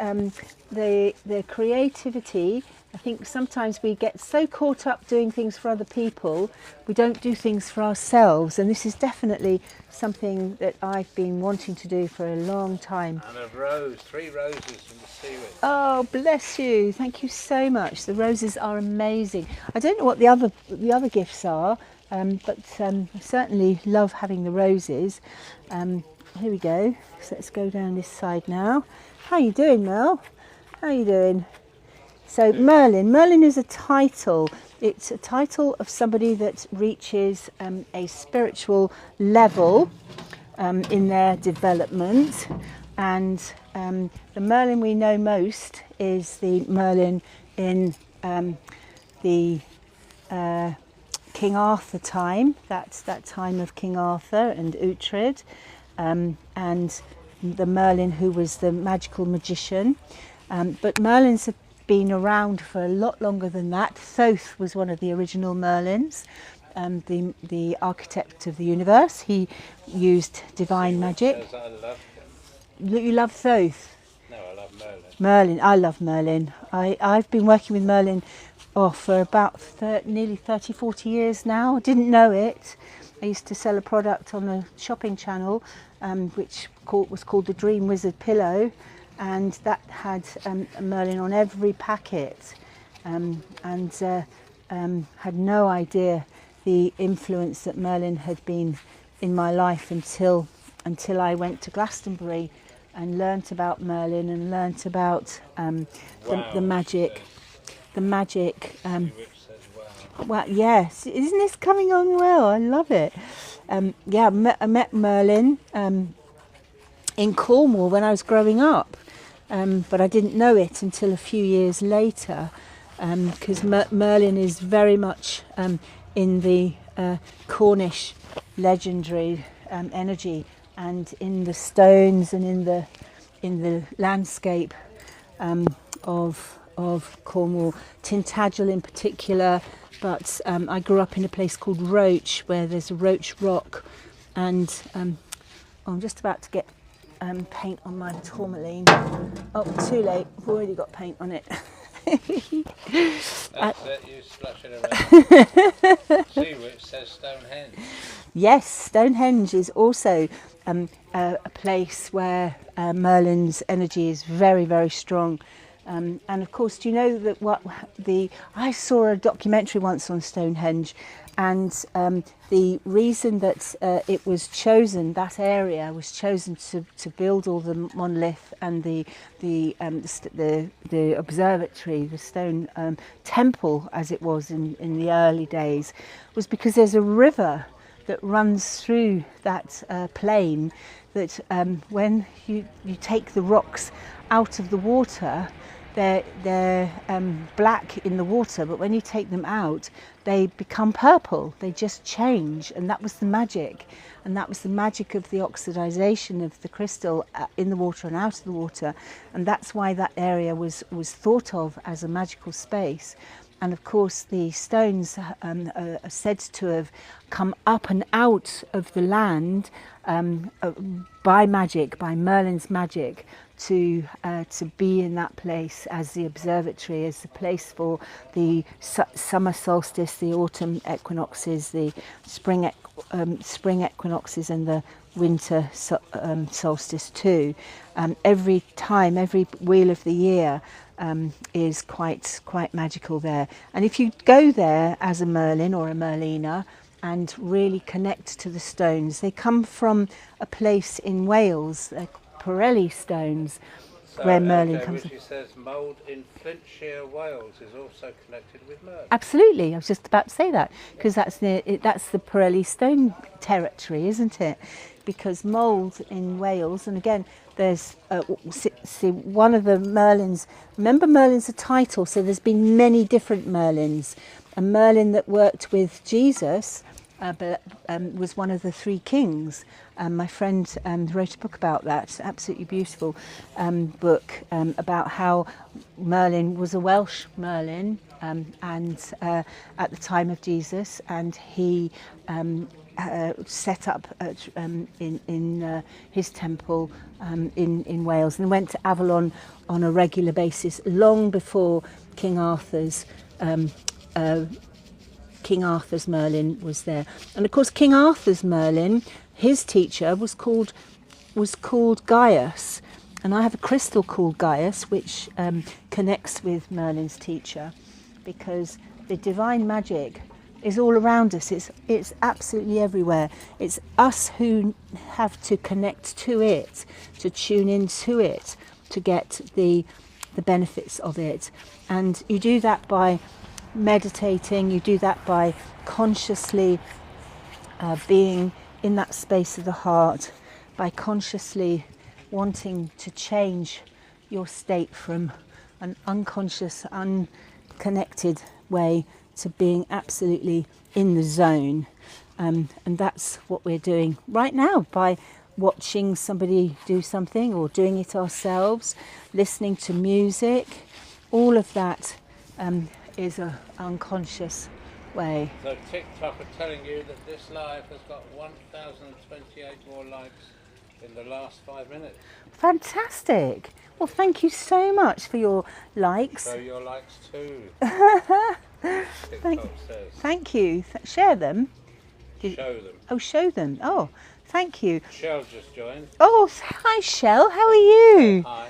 the creativity, I think sometimes we get so caught up doing things for other people, we don't do things for ourselves. And this is definitely something that I've been wanting to do for a long time. And a rose, 3 roses from the sea witch. Oh, bless you. Thank you so much. The roses are amazing. I don't know what the other gifts are, but I certainly love having the roses. Here we go. So let's go down this side now. How you doing, Mel? How you doing? So Merlin is a title. It's a title of somebody that reaches a spiritual level in their development. And the Merlin we know most is the Merlin in the King Arthur time. That's that time of King Arthur and Uhtred. And the Merlin who was the magical magician. But Merlins have been around for a lot longer than that. Thoth was one of the original Merlins, the architect of the universe. He used divine magic. I love him. You love Thoth? No, I love Merlin. Merlin, I love Merlin. I've been working with Merlin for about nearly 30, 40 years now. I didn't know it. I used to sell a product on a shopping channel which was called the Dream Wizard Pillow, and that had Merlin on every packet, and had no idea the influence that Merlin had been in my life until until I went to Glastonbury and learnt about Merlin and learnt about the magic. The magic. Well, yes, isn't this coming on well? I love it. Yeah, I met Merlin in Cornwall when I was growing up, but I didn't know it until a few years later, because Merlin is very much in the Cornish legendary energy, and in the stones and in the landscape of Cornwall, Tintagel in particular. But I grew up in a place called Roach, where there's a roach rock, and I'm just about to get paint on my tourmaline. Oh, too late! I've already got paint on it. That's it, you splash it around. See which says Stonehenge. Yes, Stonehenge is also a place where Merlin's energy is very, very strong. And of course, do you know that I saw a documentary once on Stonehenge, and the reason that it was chosen, that area was chosen to build all the monolith and the observatory, the stone temple as it was in the early days, was because there's a river that runs through that plain that when you take the rocks out of the water, they're black in the water, but when you take them out, they become purple. They just change, and that was the magic. And that was the magic of the oxidization of the crystal in the water and out of the water. And that's why that area was thought of as a magical space. And of course, the stones are said to have come up and out of the land by magic, by Merlin's magic, to be in that place as the observatory, as the place for the summer solstice, the autumn equinoxes, the spring equinoxes, and the winter solstice too. Every wheel of the year is quite magical there. And if you go there as a Merlin or a Merlina and really connect to the stones, they come from a place in Wales, Pirelli stones, where Merlin comes from. Which says mould in Flintshire, Wales is also connected with Merlin. Absolutely, I was just about to say that, because that's the Pirelli stone territory, isn't it? Because mould in Wales, and again, there's see one of the Merlins. Remember, Merlin's a title, so there's been many different Merlins. A Merlin that worked with Jesus was one of the three kings. My friend wrote a book about that, absolutely beautiful book about how Merlin was a Welsh Merlin, and at the time of Jesus, and he set up in his temple in Wales, and went to Avalon on a regular basis long before King Arthur's Merlin was there. And of course, King Arthur's Merlin, his teacher was called Gaius, and I have a crystal called Gaius, which connects with Merlin's teacher, because the divine magic is all around us. It's absolutely everywhere. It's us who have to connect to it, to tune into it, to get the benefits of it. And you do that by meditating. You do that by consciously being in that space of the heart, by consciously wanting to change your state from an unconscious, unconnected way to being absolutely in the zone. And that's what we're doing right now by watching somebody do something, or doing it ourselves, listening to music. All of that is an unconscious way. So TikTok are telling you that this live has got 1,028 more likes in the last 5 minutes. Fantastic. Well, thank you so much for your likes. So your likes too. Thank you. Share them. Show them. Oh, show them. Oh, thank you. Shell just joined. Oh, hi Shell. How are you? Hi.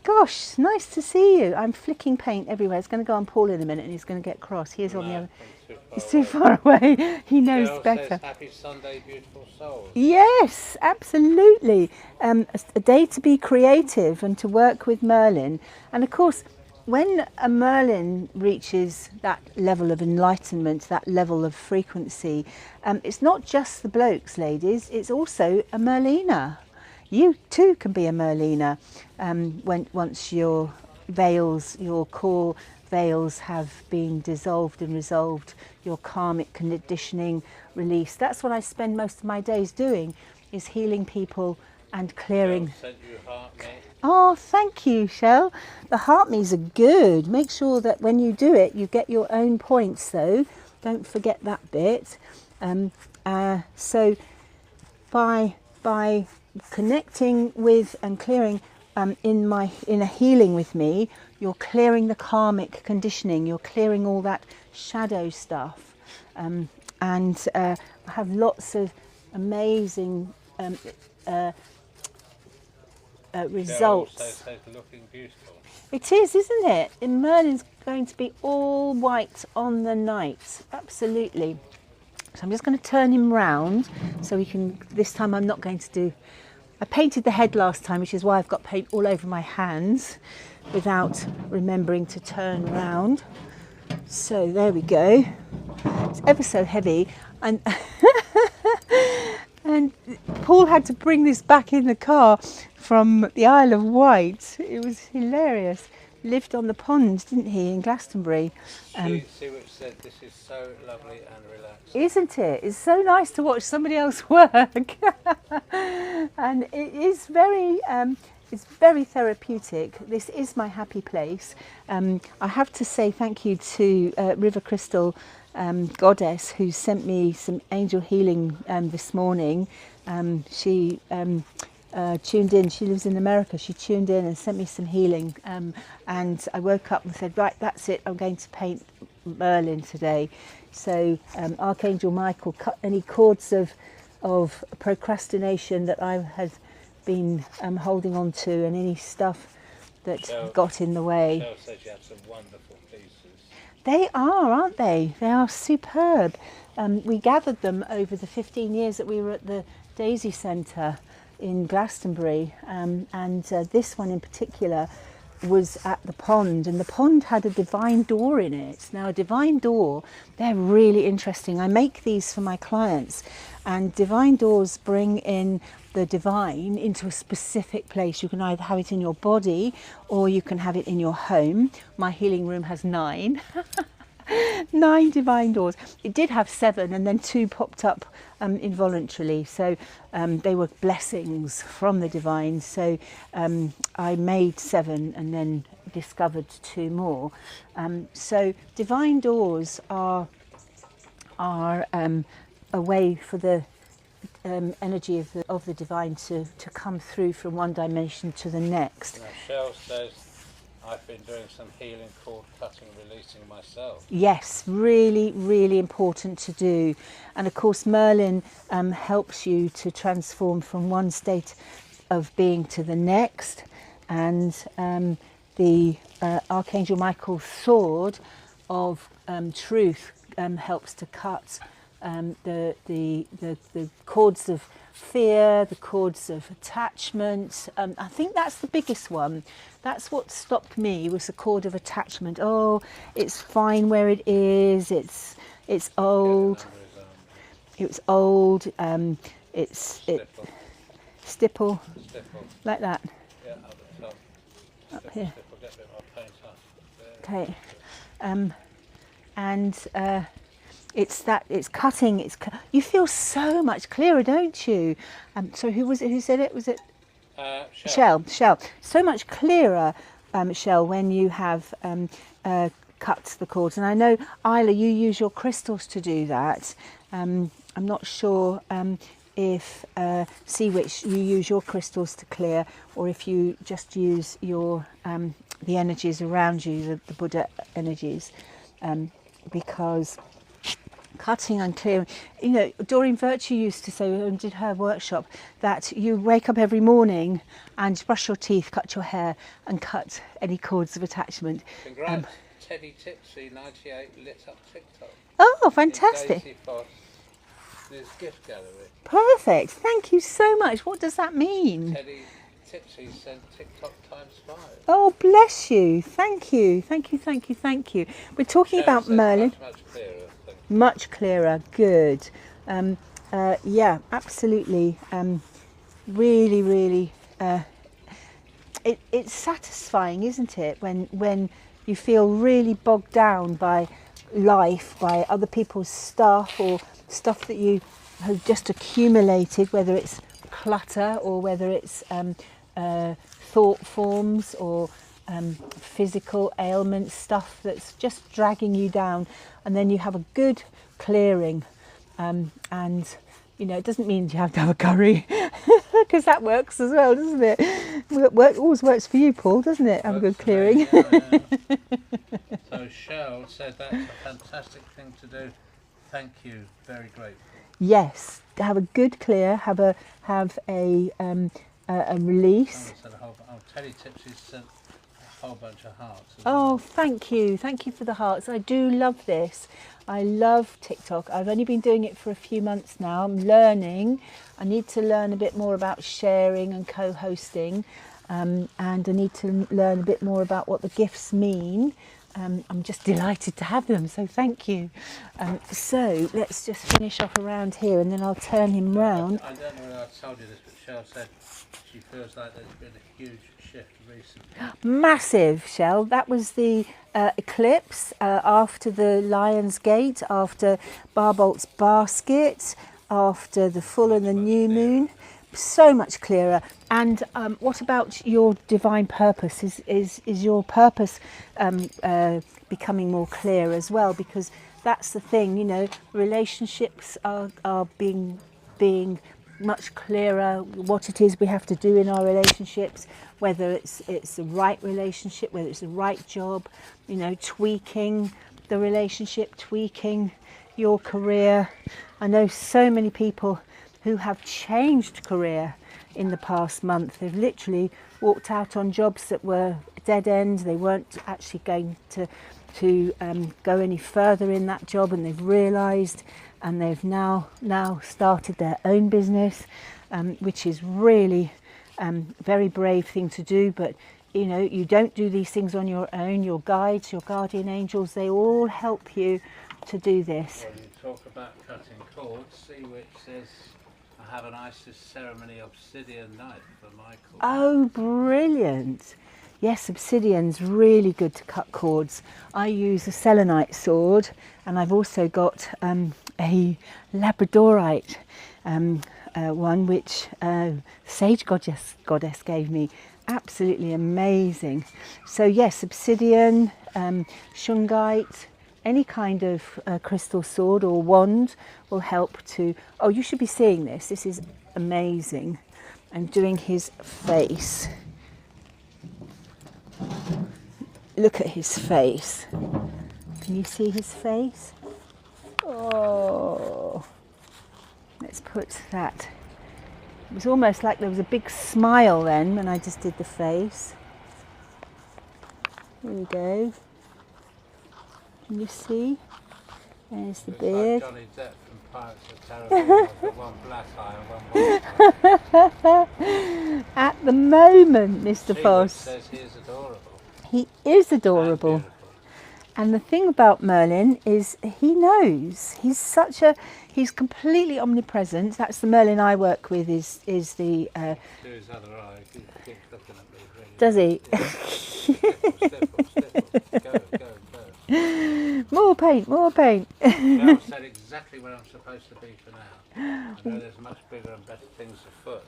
Gosh, nice to see you. I'm flicking paint everywhere. It's going to go on Paul in a minute and he's going to get cross. He's on the other. He's too far away. He knows Cheryl better. says, happy Sunday, beautiful souls. Yes, absolutely. A day to be creative and to work with Merlin. And of course, when a Merlin reaches that level of enlightenment, that level of frequency, it's not just the blokes, ladies, it's also a Merlina. You too can be a Merlina once your veils, your core veils have been dissolved and resolved, your karmic conditioning released. That's what I spend most of my days doing, is healing people and clearing. Sent you heart me. Oh, thank you, Shell. The heart me's are good. Make sure that when you do it, you get your own points, though. Don't forget that bit. So by connecting with and clearing in a healing with me, you're clearing the karmic conditioning. You're clearing all that shadow stuff, and I have lots of amazing results. Also says looking beautiful. It is, isn't it? And Merlin's going to be all white on the night. Absolutely. So I'm just going to turn him round so we can, this time I'm not going to do, I painted the head last time, which is why I've got paint all over my hands without remembering to turn round. So there we go. It's ever so heavy. And and Paul had to bring this back in the car from the Isle of Wight. It was hilarious. Lived on the pond, didn't he, in Glastonbury? See what said, this is so lovely and relaxed. Isn't it? It's so nice to watch somebody else work. And it is very, it's very therapeutic. This is my happy place. I have to say thank you to River Crystal Goddess, who sent me some angel healing this morning. She tuned in. She lives in America. She tuned in and sent me some healing, and I woke up and said, right, that's it, I'm going to paint Merlin today. So Archangel Michael cut any cords of procrastination that I had been holding on to, and any stuff that got in the way. Cheryl says you have some wonderful pieces. They are, aren't they? They are superb. We gathered them over the 15 years that we were at the Daisy Centre in Glastonbury, and this one in particular was at the pond, and the pond had a divine door in it. Now, a divine door, they're really interesting. I make these for my clients, and divine doors bring in the divine into a specific place. You can either have it in your body or you can have it in your home. My healing room has 9. 9 divine doors. It did have 7, and then 2 popped up involuntarily, so they were blessings from the divine. So I made 7 and then discovered 2 more. So divine doors are a way for the energy of the divine to come through from one dimension to the next. Now, Cheryl says, I've been doing some healing, cord cutting, releasing myself. Yes, really, really important to do. And of course, Merlin helps you to transform from one state of being to the next. And the Archangel Michael's sword of truth helps to cut the cords of fear, the cords of attachment. I think that's the biggest one. That's what stopped me, was the cord of attachment. Oh, it's fine where it is. It's old. It was old. Stipple. Like that. Yeah, up the top. Up here. Stipple, get a bit more paint on. Okay. And it's cutting. You feel so much clearer, don't you? So who was it? Who said it? Was it? Shell. So much clearer, Shell, when you have cut the cords. And I know, Isla, you use your crystals to do that. I'm not sure if Sea Witch, you use your crystals to clear, or if you just use your the energies around you, the Buddha energies, because cutting and clearing. You know, Doreen Virtue used to say, and did her workshop, that you wake up every morning and brush your teeth, cut your hair, and cut any cords of attachment. Congrats, Teddy Tipsy 98 lit up TikTok. Oh, fantastic! Daisy Foss, this gift gallery. Perfect. Thank you so much. What does that mean? Teddy Tipsy sent TikTok ×5. Oh, bless you. Thank you. Thank you. Thank you. Thank you. We're talking about Merlin. Much clearer. Much clearer. Good. Yeah, absolutely. Really, really. It's satisfying, isn't it? When you feel really bogged down by life, by other people's stuff or stuff that you have just accumulated, whether it's clutter or whether it's thought forms or physical ailments, stuff that's just dragging you down, and then you have a good clearing, and you know, it doesn't mean you have to have a curry because that works as well, doesn't it? Always works for you, Paul, doesn't it? Have a good clearing. Me, yeah. So Cheryl said that's a fantastic thing to do. Thank you, very grateful. Yes, have a good clear, have a release. Teddy Tipsy sent a whole bunch of hearts. Oh, thank you for the hearts. I do love this. I love TikTok. I've only been doing it for a few months now. I'm learning. I need to learn a bit more about sharing and co-hosting, and I need to learn a bit more about what the gifts mean. I'm just delighted to have them, so thank you. So let's just finish off around here and then I'll turn him round. I don't know whether I told you this, but Cheryl said she feels like there's been a huge shift recently. Massive, Shell. That was the eclipse after the Lion's Gate, after Barbolt's Basket, after the full and the new moon. So much clearer. And what about your divine purpose? Is your purpose becoming more clear as well? Because that's the thing, you know, relationships are being much clearer, what it is we have to do in our relationships, whether it's the right relationship, whether it's the right job, you know, tweaking the relationship, tweaking your career. I know so many people who have changed career in the past month. They've literally walked out on jobs that were dead end. They weren't actually going to go any further in that job, and they've realised, and they've now started their own business, which is really very brave thing to do. But you know, you don't do these things on your own. Your guides, your guardian angels, they all help you to do this. When you talk about cutting cords, see which says, I have an Isis ceremony obsidian knife for Michael. Oh, brilliant. Yes, obsidian's really good to cut cords. I use a selenite sword, and I've also got a labradorite one, which Sage Goddess gave me. Absolutely amazing. So yes, obsidian, shungite, any kind of crystal sword or wand will help to... Oh, you should be seeing this. This is amazing. I'm doing his face. Look at his face. Can you see his face? Oh, let's put that. It was almost like there was a big smile then when I just did the face. There we go. Can you see? There's the beard. Like Johnny Depp from Pirates of the Caribbean. I've got one black eye and one white eye. At the moment, Mr. Foss. Says he is adorable. He is adorable. And the thing about Merlin is he knows. He's completely omnipresent. That's the Merlin I work with, is the... To his other eye, he keeps looking at me. Really. Does he? Go. More paint. Well, I've said exactly where I'm supposed to be for now. I know there's much bigger and better things afoot.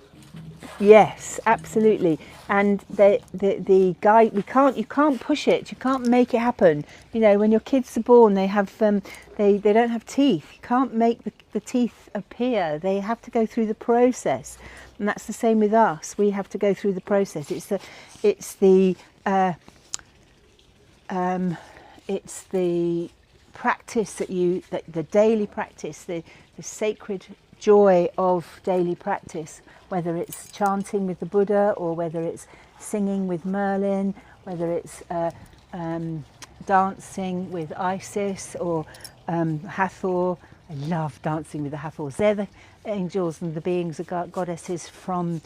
Yes, absolutely. And the guy, you can't push it. You can't make it happen. You know, when your kids are born, they have they don't have teeth. You can't make the teeth appear. They have to go through the process, and that's the same with us. We have to go through the process. It's the practice the daily practice, the sacred joy of daily practice, whether it's chanting with the Buddha or whether it's singing with Merlin, whether it's dancing with Isis or Hathor. I love dancing with the Hathors. They're the angels and the beings, the goddesses from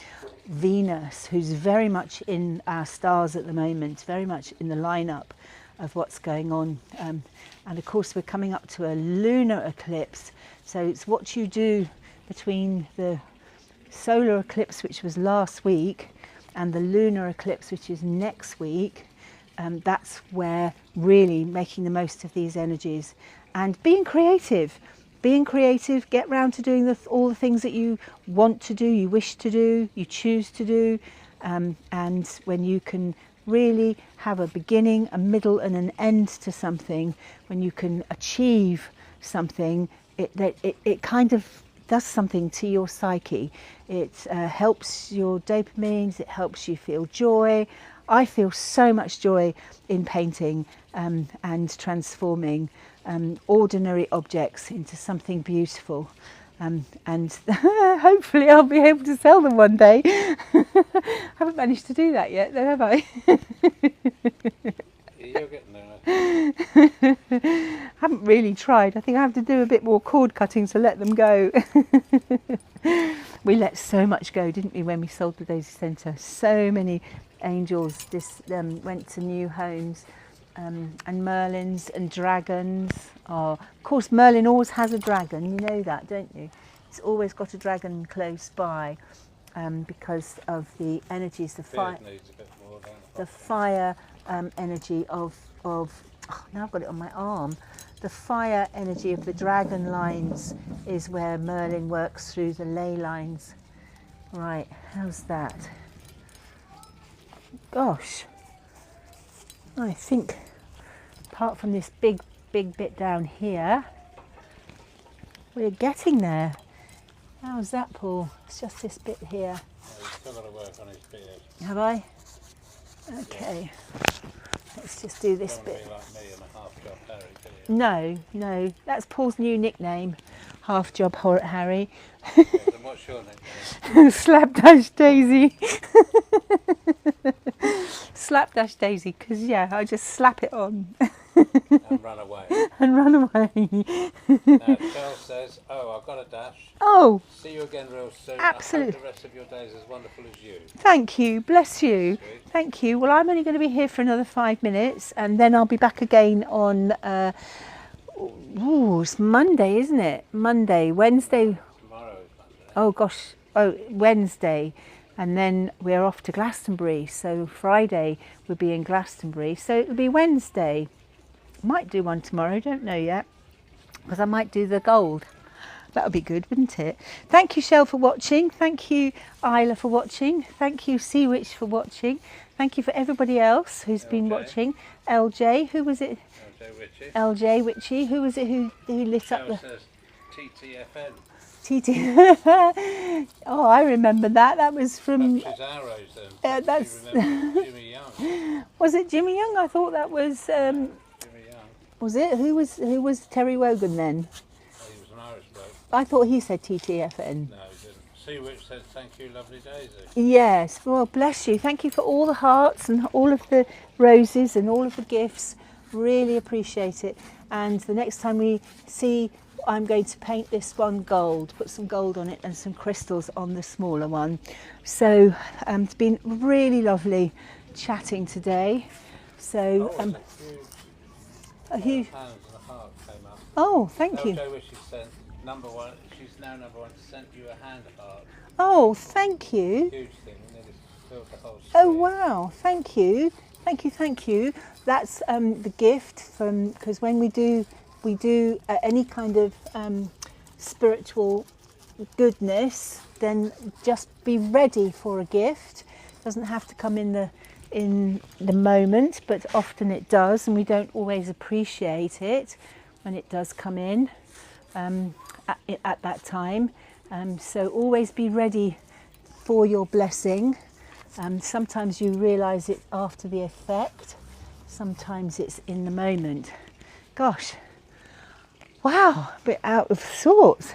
Venus, who's very much in our stars at the moment, very much in the lineup of what's going on. And of course we're coming up to a lunar eclipse, so it's what you do between the solar eclipse, which was last week, and the lunar eclipse, which is next week. That's where really making the most of these energies and being creative, get round to doing all the things that you want to do, you wish to do, you choose to do, and when you can really have a beginning, a middle and an end to something, when you can achieve something, it kind of does something to your psyche. It helps your dopamines, it helps you feel joy. I feel so much joy in painting and transforming ordinary objects into something beautiful. And hopefully I'll be able to sell them one day. Haven't managed to do that yet though, have I? You're getting there. Haven't really tried. I think I have to do a bit more cord cutting to let them go. We let so much go, didn't we, when we sold the Daisy Centre? So many angels went to new homes, and Merlins and dragons. Oh, of course, Merlin always has a dragon. You know that, don't you? He's always got a dragon close by, because of the energies, the fire energy of. Oh, now I've got it on my arm. The fire energy of the dragon lines is where Merlin works through the ley lines. Right, how's that? Gosh, I think apart from this big bit down here, we're getting there. How's that, Paul? It's just this bit here. He's still got to work on his beard. Have I? Okay. Let's just do this bit. Don't want to be like me and a half job Harry, do you? No, that's Paul's new nickname, Half Job Harry. Yeah, then what's your nickname? Slapdash Daisy. Slapdash Daisy, because yeah, I just slap it on. And run away. And run away. Now, Charles says, I've got a dash. Oh. See you again real soon. Absolutely. I hope the rest of your day is as wonderful as you. Thank you. Bless you. Sweet. Thank you. Well, I'm only going to be here for another 5 minutes, and then I'll be back again on, it's Monday, isn't it? Wednesday. Tomorrow is Monday. Oh, gosh. Oh, Wednesday. And then we're off to Glastonbury. So Friday we'll be in Glastonbury. So it'll be Wednesday. Might do one tomorrow, don't know yet, because I might do the gold. That would be good, wouldn't it? Thank you, Shell, for watching. Thank you, Isla, for watching. Thank you, Sea Witch, for watching. Thank you for everybody else who's been watching. LJ, who was it? LJ Witchy. Who was it who lit up the... says TTFN. TT. Oh, I remember that. That was from... That's arrows then. That's... Jimmy Young. Was it Jimmy Young? I thought that was... Jimmy Young. Was it? Who was Terry Wogan then? He was an Irish bloke. I thought he said TTFN. No, he didn't. Sea Witch says thank you, lovely Daisy. Yes, well, bless you. Thank you for all the hearts and all of the roses and all of the gifts. Really appreciate it. And the next time we see, I'm going to paint this one gold, put some gold on it and some crystals on the smaller one. So it's been really lovely chatting today. So a huge pounds and a heart came up. Oh, thank you. LJ Wishes sent number one. She's now number one. Sent you a hand heart. Oh, thank you. Huge thing. And then it's filled the whole screen. Oh wow, thank you. Thank you. That's the gift from, because when we do any kind of spiritual goodness, then just be ready for a gift. Doesn't have to come in the moment, but often it does, and we don't always appreciate it when it does come in at that time. So always be ready for your blessing. Sometimes you realise it after the effect, sometimes it's in the moment. Gosh, Wow, a bit out of sorts.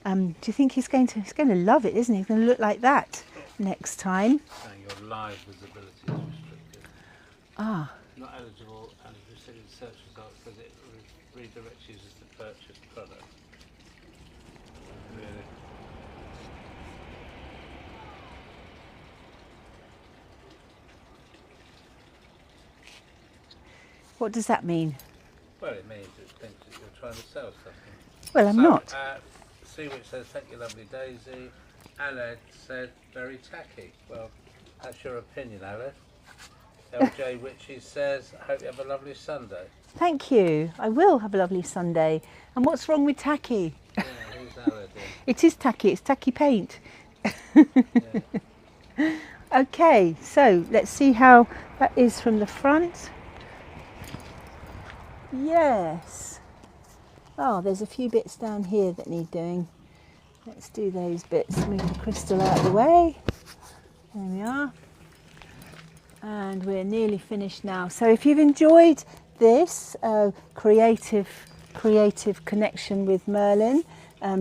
Do you think he's going to love it, isn't he? He's going to look like that next time. Saying your live visibility is restricted. Ah. Not eligible and receiving search results because it redirects users to purchase product. Really? What does that mean? Well, it means it thinks that you're trying to sell something. Well, I'm not. See which says, thank you, lovely Daisy. Aled said, very tacky. Well, that's your opinion, Aled. LJ Witchy says, I hope you have a lovely Sunday. Thank you. I will have a lovely Sunday. And what's wrong with tacky? Yeah, who's Aled? It is tacky. It's tacky paint. Yeah. Okay, so let's see how that is from the front. Yes. Oh, there's a few bits down here that need doing. Let's do those bits. Move the crystal out of the way. There we are. And we're nearly finished now. So if you've enjoyed this creative connection with Merlin,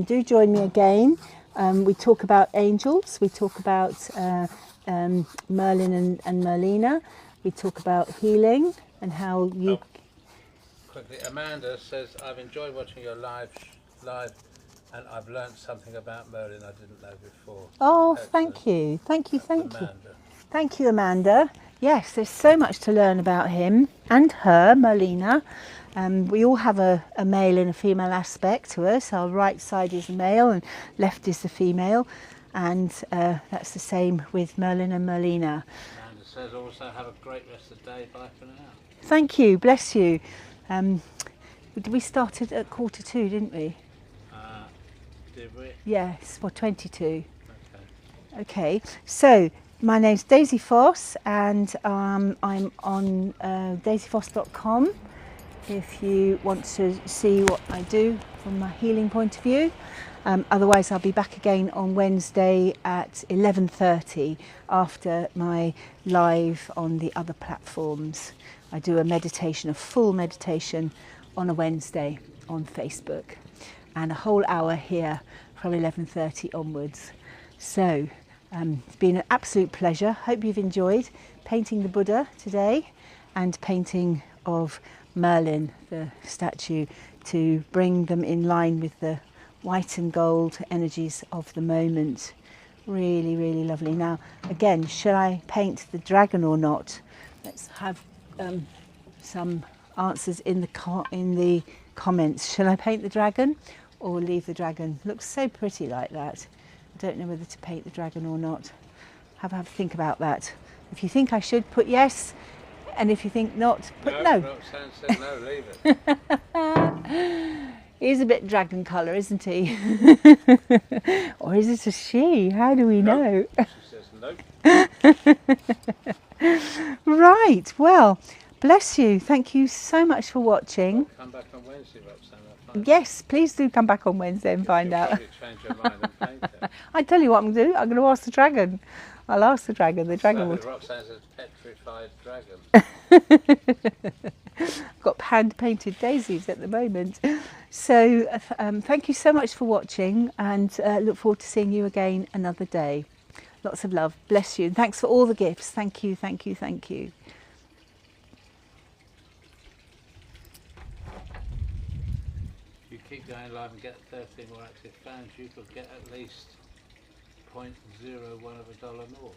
do join me again. We talk about angels. We talk about Merlin and Merlina. We talk about healing and how you... Quickly, Amanda says, I've enjoyed watching your live and I've learnt something about Merlin I didn't know before. Oh, Excellent. thank you. Thank you, thank you. Amanda. Thank you, Amanda. Yes, there's so much to learn about him and her, Merlina. We all have a male and a female aspect to us. Our right side is the male and left is the female. And that's the same with Merlin and Merlina. Amanda says, also have a great rest of the day. Bye for now. Thank you, bless you. We started at 1:45, didn't we? Did we? Yes, for 22. Okay. Okay, so my name's Daisy Foss and I'm on daisyfoss.com if you want to see what I do from my healing point of view. Otherwise I'll be back again on Wednesday at 11:30 after my live on the other platforms. I do a meditation, a full meditation on a Wednesday on Facebook and a whole hour here from 11:30 onwards. So it's been an absolute pleasure. Hope you've enjoyed painting the Buddha today and painting of Merlin, the statue, to bring them in line with the white and gold energies of the moment. Really, really lovely. Now, again, should I paint the dragon or not? Let's have some answers in the comments. Shall I paint the dragon or leave the dragon? Looks so pretty like that. I don't know whether to paint the dragon or not. Have a think about that. If you think I should, put yes, and if you think not, put no. Roxanne said no, leave it. He's a bit dragon colour, isn't he? Or is it a she? How do we know? She says nope. Right, well, bless you. Thank you so much for watching. Come back on Wednesday, Roxanne. Yes, please do come back on Wednesday and find out. Probably change your mind and paint it. I tell you what I'm going to do. I'm going to ask the dragon. I'll ask the dragon. The dragon will... Roxanne says petrified dragon. I've got hand-painted daisies at the moment. So thank you so much for watching and look forward to seeing you again another day. Lots of love. Bless you. And thanks for all the gifts. Thank you, thank you, thank you. If you keep going live and get 13 more active fans, you could get at least 0.01 of a dollar more.